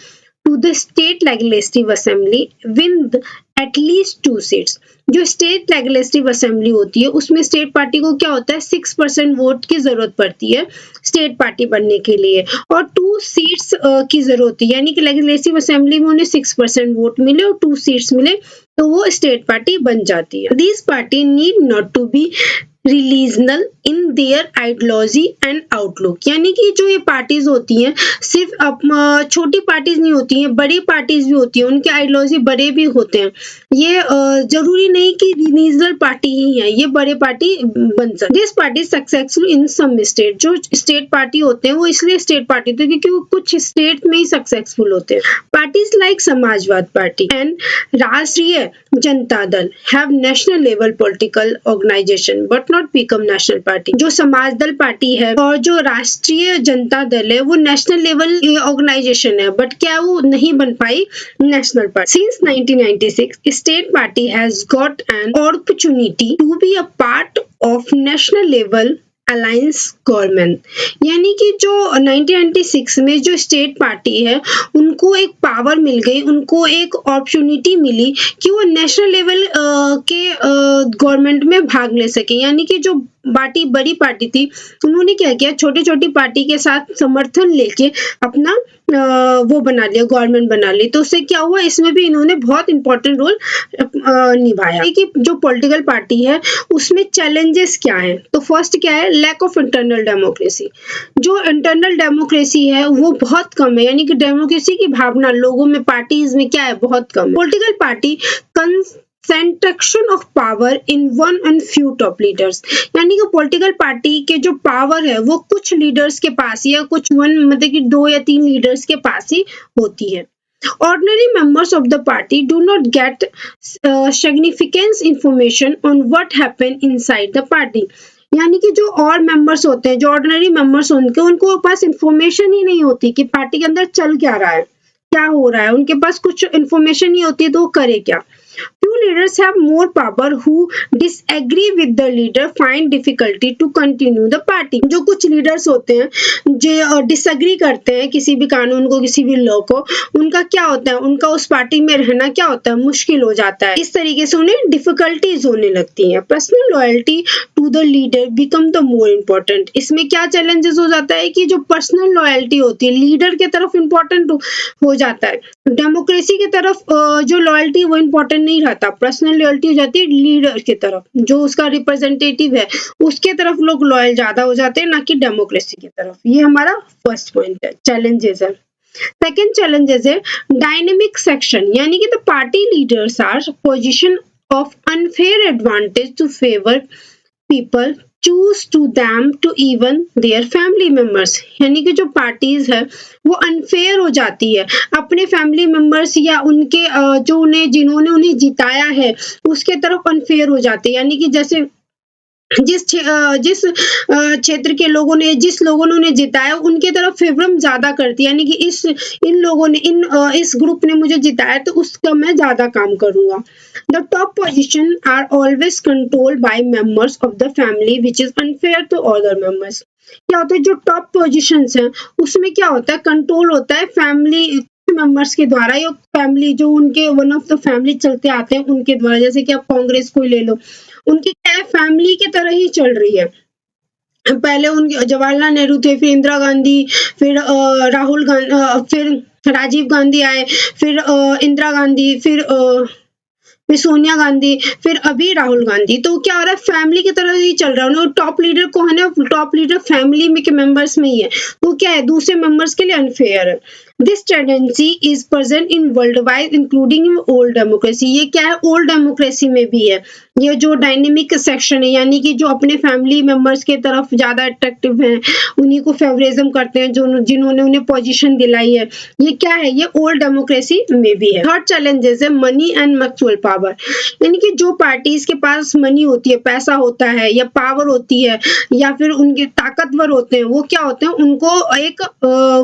to the state legislative assembly with at least 2 seats. जो स्टेट लेजिस्लेटिव असेंबली होती है उसमें स्टेट पार्टी को क्या होता है 6% वोट की जरूरत पड़ती है स्टेट पार्टी बनने के लिए और 2 सीट्स की जरूरत होती है, यानी कि लेजिस्लेटिव असेंबली में उन्हें 6% वोट मिले और 2 सीट्स मिले तो वो स्टेट पार्टी बन जाती है। This party need not to be religional in their ideology and outlook, यानी कि जो ये पार्टीज होती हैं सिर्फ छोटी पार्टीज नहीं होती हैं, बड़ी पार्टीज भी होती हैं, उनके आइडियोलॉजी बड़े भी होते हैं। ये जरूरी नहीं कि रिलीजनल पार्टी ही है, ये बड़े पार्टी बन सकते। This party successful in some state, जो स्टेट पार्टी होते हैं वो इसलिए स्टेट पार्टी होते हैं क्योंकि वो कुछ स्टेट में ही सक्सेसफुल होते हैं। Parties like Samajwad party and Rashtriya Janata Dal have national level political organisation but not become national party. जो समाज दल पार्टी है और जो राष्ट्रीय जनता दल है वो नेशनल लेवल ऑर्गेनाइजेशन है बट क्या वो नहीं बन पाई national party. Since 1996 state party has got an opportunity to be a part of national level alliance government, यानी कि जो 1996 में जो स्टेट पार्टी है उनको एक पावर मिल गई, उनको एक अपॉर्चुनिटी मिली कि वो नेशनल लेवल के गवर्नमेंट में भाग ले सके। यानी कि जो पार्टी बड़ी पार्टी थी उन्होंने क्या किया, छोटी छोटी पार्टी के साथ समर्थन लेके अपना वो बना लिया, गवर्नमेंट बना ली। तो उससे क्या हुआ, इसमें भी इन्होंने बहुत इंपॉर्टेंट रोल निभाया। कि जो पॉलिटिकल पार्टी है उसमें चैलेंजेस क्या है, तो फर्स्ट क्या है, लैक ऑफ इंटरनल डेमोक्रेसी। जो इंटरनल डेमोक्रेसी है वो बहुत कम है, यानी कि डेमोक्रेसी की भावना लोगों में पार्टीज में क्या है, बहुत कम है। Political party concentration of power in one and few top leaders, यानी कि पॉलिटिकल पार्टी के जो पावर है वो कुछ लीडर्स के पास या कुछ मतलब कि 2 या 3 लीडर्स के पास ही होती है। Ordinary members of the party do not get significant information on what happened inside the party, यानी कि जो और मेंबर्स होते हैं, जो ऑर्डिनरी मेंबर्स होंगे उनको पास इंफॉर्मेशन ही नहीं होती कि पार्टी के अंदर चल क्या रहा है, क्या हो रहा है, उनके पास कुछ इंफॉर्मेशन नहीं होती तो वो करे क्या। Few leaders have more power who disagree with the leader find difficulty to continue the party। जो कुछ लीडर्स होते हैं जो डिसएग्री करते हैं किसी भी कानून को, किसी भी लॉ को, उनका क्या होता है, उनका उस पार्टी में रहना क्या होता है, मुश्किल हो जाता है। इस तरीके से उन्हें डिफिकल्टीज होने लगती हैं। Personal loyalty to the leader become the more important. इसमें क्या चैलेंजेस हो जाता है कि जो पर्सनल लॉयल्टी होती है लीडर के तरफ इम्पोर्टेंट हो जाता है। डेमोक्रेसी की तरफ जो लॉयल्टी वो इम्पोर्टेंट नहीं रहता, पर्सनल लॉयल्टी हो जाती है लीडर की तरफ, जो उसका रिप्रेजेंटेटिव है उसके तरफ लोग लॉयल ज्यादा हो जाते हैं, ना कि डेमोक्रेसी की तरफ। ये हमारा फर्स्ट पॉइंट है, चैलेंजेस है। सेकेंड चैलेंजेस है डायनेमिक सेक्शन, यानी कि the party leaders are position of unfair advantage to favour people choose to them to even their family members, यानी कि जो पार्टीज है वो अनफेयर हो जाती है अपने फैमिली मेंबर्स या उनके जो जिन्होंने उन्हें जिताया है उसके तरफ अनफेयर हो जाती है। यानी कि जैसे जिस क्षेत्र के लोगों ने, जिस लोगों ने उन्हें जिताया उनके तरफ फेवर ज्यादा करती है, यानी कि इन लोगों ने इस ग्रुप ने मुझे जिताया तो उसका मैं ज्यादा काम करूंगा। The top position are always controlled by members of the family which is unfair to other members. क्या होता है, जो टॉप पोजीशंस हैं उसमें क्या होता है, कंट्रोल होता है फैमिली मेंबर्स के द्वारा या फैमिली जो उनके वन ऑफ द फैमिली चलते आते हैं उनके द्वारा। जैसे कि आप कांग्रेस को ले लो, उनकी क्या फैमिली की तरह ही चल रही है। पहले उनके जवाहरलाल नेहरू थे, फिर इंदिरा गांधी, फिर राहुल गांधी, फिर राजीव गांधी आए, फिर इंदिरा गांधी, फिर सोनिया गांधी, फिर अभी राहुल गांधी। तो क्या हो रहा है, फैमिली की तरह ही चल रहा है। टॉप लीडर को है ना, टॉप लीडर फैमिली में के मेंबर्स में ही है, तो क्या है दूसरे मेंबर्स के लिए अनफेयर है। This tendency is present in world wide including in old democracy. ये क्या है, ओल्ड डेमोक्रेसी में भी है। ये जो डायनेमिक सेक्शन है, यानी कि जो अपने फैमिली मेंबर्स के तरफ ज्यादा अट्रैक्टिव हैं, उन्हीं को फेवरिज्म करते हैं, जो जिन्होंने उन्हें पोजीशन दिलाई है, ये क्या है, ये ओल्ड डेमोक्रेसी में भी है। थर्ड चैलेंजेस है मनी एंड मैक्चुअल पावर, यानी कि जो पार्टीज के पास मनी होती है, पैसा होता है या पावर होती है या फिर उनके ताकतवर होते हैं, वो क्या होते हैं, उनको एक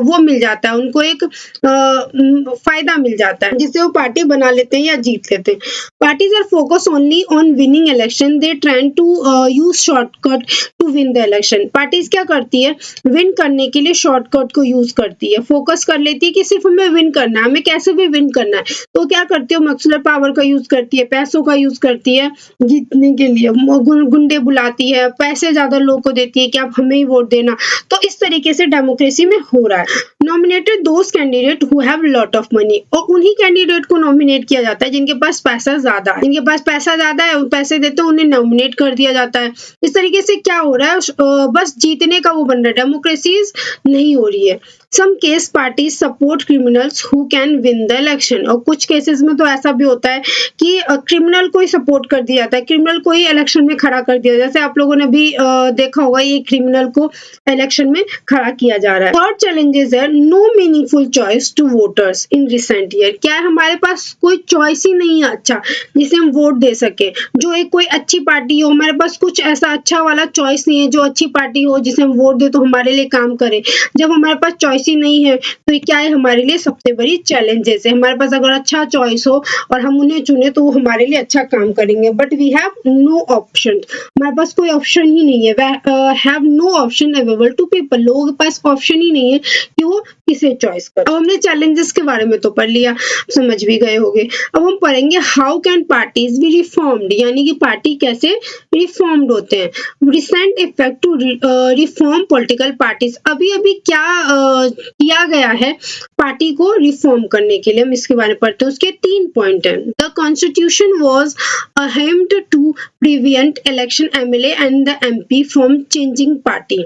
वो मिल जाता है, उनको एक फायदा मिल जाता है जिससे वो पार्टी बना लेते हैं या जीत लेते हैं। Parties are focus only on winning election, they try to use shortcut to win the election. Parties क्या करती है, विन करने के लिए शॉर्टकट को यूज करती है, फोकस कर लेती है कि सिर्फ हमें विन करना है, हमें कैसे भी विन करना है। तो क्या करती है, मैक्सिमम पावर का यूज करती है, पैसों का यूज करती है जीतने के लिए, गुंडे बुलाती है, पैसे ज्यादा लोगों को देती है कि आप हमें ही वोट देना। तो इस तरीके से डेमोक्रेसी में हो रहा है। Nominated those candidate who have lot of money, और उन्हीं कैंडिडेट को नॉमिनेट किया जाता है जिनके पास पैसा ज्यादा है, जिनके पास पैसा ज्यादा है, पैसे देते हैं, उन्हें नॉमिनेट कर दिया जाता है। इस तरीके से क्या हो रहा है, बस जीतने का वो बन रहा है, डेमोक्रेसी नहीं हो रही है। Some case parties support criminals who can win the election, और कुछ केसेस में तो ऐसा भी होता है कि क्रिमिनल को ही सपोर्ट कर दिया जाता है, क्रिमिनल को ही इलेक्शन में खड़ा कर दिया, जैसे आप लोगों ने भी देखा होगा, ये क्रिमिनल को इलेक्शन में खड़ा किया जा रहा है। थर्ड चैलेंजेस है no meaningful choice to voters in recent year. क्या है, हमारे पास कोई चॉइस ही नहीं है अच्छा जिसे हम वोट दे सके, जो एक कोई अच्छी पार्टी हो, हमारे पास कुछ ऐसा अच्छा वाला चॉइस नहीं है जो अच्छी पार्टी हो जिसे हम वोट दे तो हमारे लिए काम करे। जब हमारे पास चॉइस ही नहीं है तो ये क्या है, हमारे लिए सबसे बड़ी चैलेंजेस है। हमारे पास अगर अच्छा चॉइस हो और हम उन्हें चुने तो वो हमारे लिए अच्छा काम करेंगे, but we have no option, हमारे पास कोई ऑप्शन ही नहीं है, have no option available to people, लोगों के पास ऑप्शन ही नहीं है कि वो किसे चॉइस कर। अब हमने चैलेंजेस के बारे में तो पढ़ लिया, समझ भी गए होंगे। अब हम पढ़ेंगे how can parties be reformed, यानी कि पार्टी कैसे रिफॉर्म्ड होते हैं। Recent effect to reform political parties, अभी अभी क्या किया गया है पार्टी को रिफॉर्म करने के लिए, हम इसके बारे में पढ़ते हैं। उसके 3 पॉइंट हैं। The constitution was aimed to prevent election MLA and the MP from changing party.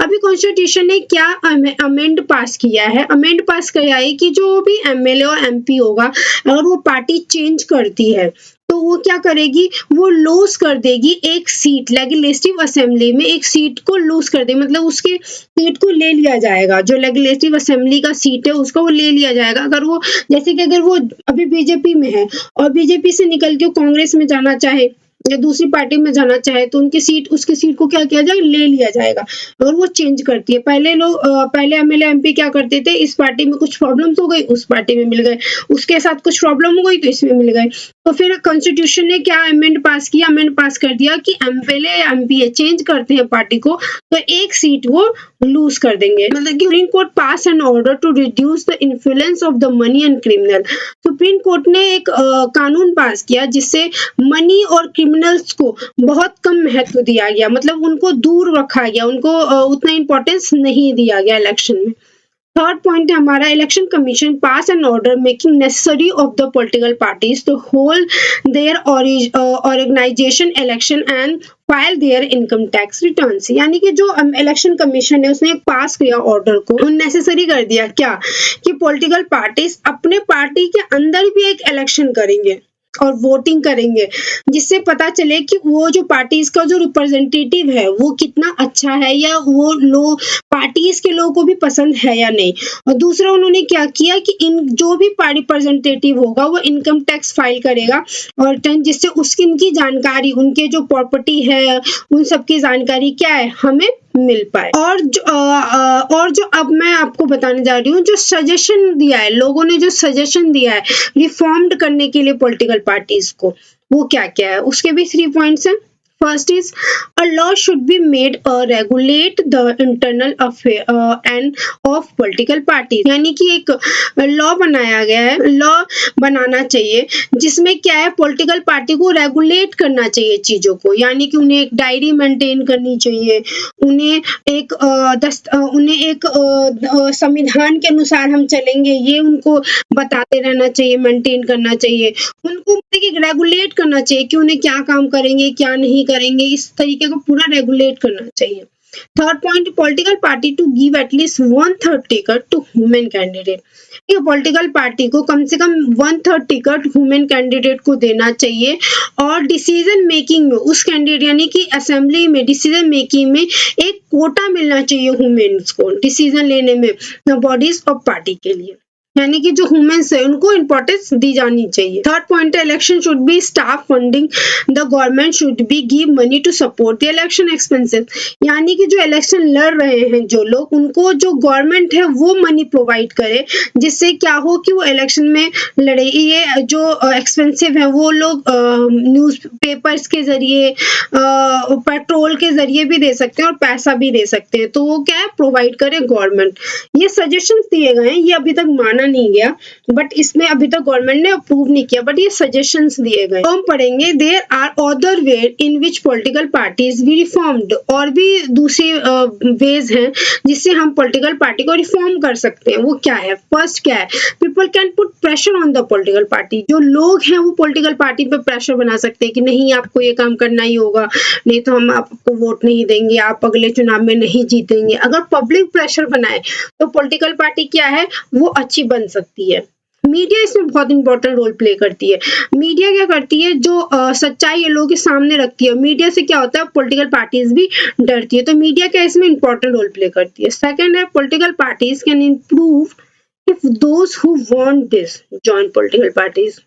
अभी कॉन्स्टिट्यूशन ने क्या अमेंड पास किया है, अमेंड पास किया है कि जो भी एमएलए और एमपी होगा, अगर वो पार्टी चेंज करती है तो वो क्या करेगी, वो लूज कर देगी एक सीट, लेजिस्लेटिव असेंबली में एक सीट को लूज कर देगी, मतलब उसके सीट को ले लिया जाएगा, जो लेजिस्लेटिव असेंबली का सीट है उसको वो ले लिया जाएगा। अगर वो, जैसे कि अगर वो अभी बीजेपी में है और बीजेपी से निकल के कांग्रेस में जाना चाहे या दूसरी पार्टी में जाना चाहे तो उनकी सीट, उसकी सीट को क्या किया जाएगा, ले लिया जाएगा और वो चेंज करती है। पहले एमएलए एमपी क्या करते थे, इस पार्टी में कुछ प्रॉब्लम्स हो गई उस पार्टी में मिल गए, उसके साथ कुछ प्रॉब्लम हो गई तो इसमें मिल गए। तो फिर कॉन्स्टिट्यूशन ने क्या अमेंड पास किया, अमेंड पास कर दिया कि एमएलए या एमपी चेंज करते हैं पार्टी को तो एक सीट वो लूज कर देंगे। मतलब कि supreme court pass an order to reduce the influence of the money and criminal. Supreme court ने एक कानून पास किया जिससे मनी और क्रिमिनल्स को बहुत कम महत्व दिया गया, मतलब उनको दूर रखा गया, उनको उतना इंपॉर्टेंस नहीं दिया गया इलेक्शन में। थर्ड पॉइंट है हमारा, election commission pass an order making necessary of the political parties to hold their organisation election and file their income tax returns. यानी कि जो इलेक्शन कमीशन है उसने पास किया ऑर्डर को, नेसेसरी कर दिया क्या, कि पॉलिटिकल पार्टीज अपने पार्टी के अंदर भी एक इलेक्शन करेंगे और वोटिंग करेंगे, जिससे पता चले कि वो जो पार्टीज का जो रिप्रेजेंटेटिव है वो कितना अच्छा है या वो लोग पार्टीज के लोगों को भी पसंद है या नहीं। और दूसरा उन्होंने क्या किया कि इन जो भी रिप्रेजेंटेटिव होगा वो इनकम टैक्स फाइल करेगा और जिससे उसकी इनकी जानकारी, उनके जो प्रॉपर्टी है उन सब की जानकारी क्या है हमें मिल पाए। और जो अब मैं आपको बताने जा रही हूँ, जो सजेशन दिया है लोगों ने, जो सजेशन दिया है रिफॉर्म्ड करने के लिए पॉलिटिकल पार्टीज को, वो क्या क्या है, उसके भी 3 पॉइंट्स हैं। First is a law should be made regulate the internal affair and of political parties, यानी कि एक लॉ बनाया गया है, लॉ बनाना चाहिए जिसमें क्या है, पॉलिटिकल पार्टी को रेगुलेट करना चाहिए चीजों को, यानी कि उन्हें एक डायरी मेंटेन करनी चाहिए, उन्हें एक संविधान के अनुसार हम चलेंगे ये उनको बताते रहना चाहिए, मेंटेन करना चाहिए, उनको रेगुलेट करना चाहिए कि उन्हें क्या काम करेंगे क्या नहीं करेंगे, इस तरीके को पूरा रेगुलेट करना चाहिए। Third point, political party to give at least 1/3 ticket to women candidate. ये पॉलिटिकल पार्टी को कम से कम 1/3 टिकट वुमेन कैंडिडेट को देना चाहिए और डिसीजन मेकिंग में उस कैंडिडेट, यानी कि असेंबली में डिसीजन मेकिंग में एक कोटा मिलना चाहिए वुमेन्स को डिसीजन लेने में बॉडीज ऑफ पार्टी के लिए। यानी कि जो ह्यूमंस है उनको इम्पोर्टेंस दी जानी चाहिए। थर्ड पॉइंट है election should be staff funding, the government should be give money to support the election expenses, यानी कि जो इलेक्शन लड़ रहे हैं जो लोग, उनको जो गवर्नमेंट है वो मनी प्रोवाइड करे, जिससे क्या हो कि वो इलेक्शन में लड़े। ये जो एक्सपेंसिव है वो लोग न्यूज़पेपर्स के जरिए, पेट्रोल के जरिए भी दे सकते हैं और पैसा भी दे सकते हैं, तो वो क्या है प्रोवाइड करे गवर्नमेंट। ये सजेशंस दिए गए हैं, ये अभी तक माना नहीं गया, बट इसमें अभी तक गवर्नमेंट ने अप्रूव नहीं किया, बट ये सजेशंस दिए गए। तो हम पढ़ेंगे there are other way in which political parties be reformed, और भी दूसरे वेज हैं जिससे हम पॉलिटिकल पार्टी को रिफॉर्म कर सकते हैं। वो क्या है? फर्स्ट क्या है? People can put pressure on the political party, जो लोग हैं वो पॉलिटिकल पार्टी पे प्रेशर बना सकते हैं कि नहीं आपको ये काम करना ही होगा, नहीं तो हम आपको वोट नहीं देंगे, आप अगले चुनाव में नहीं जीतेंगे। अगर पब्लिक प्रेशर बनाए तो पॉलिटिकल पार्टी क्या है वो अच्छी बन सकती है। मीडिया इसमें बहुत इंपॉर्टेंट रोल प्ले करती है। मीडिया क्या करती है? जो सच्चाई है लोगों के सामने रखती है। मीडिया से क्या होता है? पॉलिटिकल पार्टीज भी डरती है, तो मीडिया क्या इसमें इंपॉर्टेंट रोल प्ले करती है। सेकंड है political parties can improve if those who want this join political parties,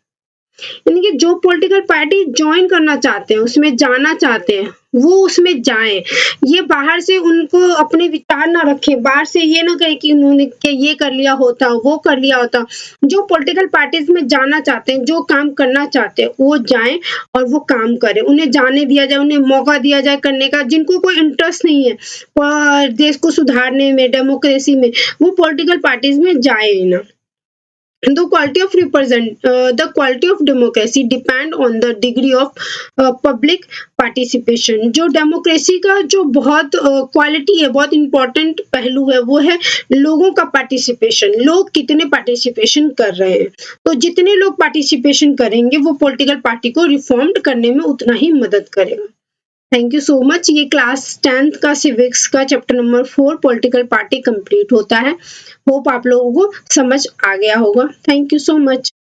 यानी कि जो पॉलिटिकल पार्टी ज्वाइन करना चाहते हैं, उसमें जाना चाहते हैं, वो उसमें जाएं। ये बाहर से उनको अपने विचार ना रखें, बाहर से ये ना कहे कि उन्होंने ये कर लिया होता, वो कर लिया होता। जो पॉलिटिकल पार्टीज में जाना चाहते हैं, जो काम करना चाहते हैं, वो जाएं और वो काम करें। उन्हें जाने दिया जाए, उन्हें मौका दिया जाए करने का। जिनको कोई इंटरेस्ट नहीं है देश को सुधारने में, डेमोक्रेसी में, वो पॉलिटिकल पार्टीज में जाए ना। The quality of democracy depend on the degree of public participation। जो डेमोक्रेसी का जो बहुत क्वालिटी है, बहुत इंपॉर्टेंट पहलू है, वो है लोगों का पार्टिसिपेशन। लोग कितने पार्टिसिपेशन कर रहे हैं, तो जितने लोग पार्टिसिपेशन करेंगे वो पॉलिटिकल पार्टी को रिफॉर्म्ड करने में उतना ही मदद करेगा। Thank you so much. ये क्लास 10th का सिविक्स का chapter number 4 political party complete होता है। होप आप लोगों को समझ आ गया होगा। Thank you so much.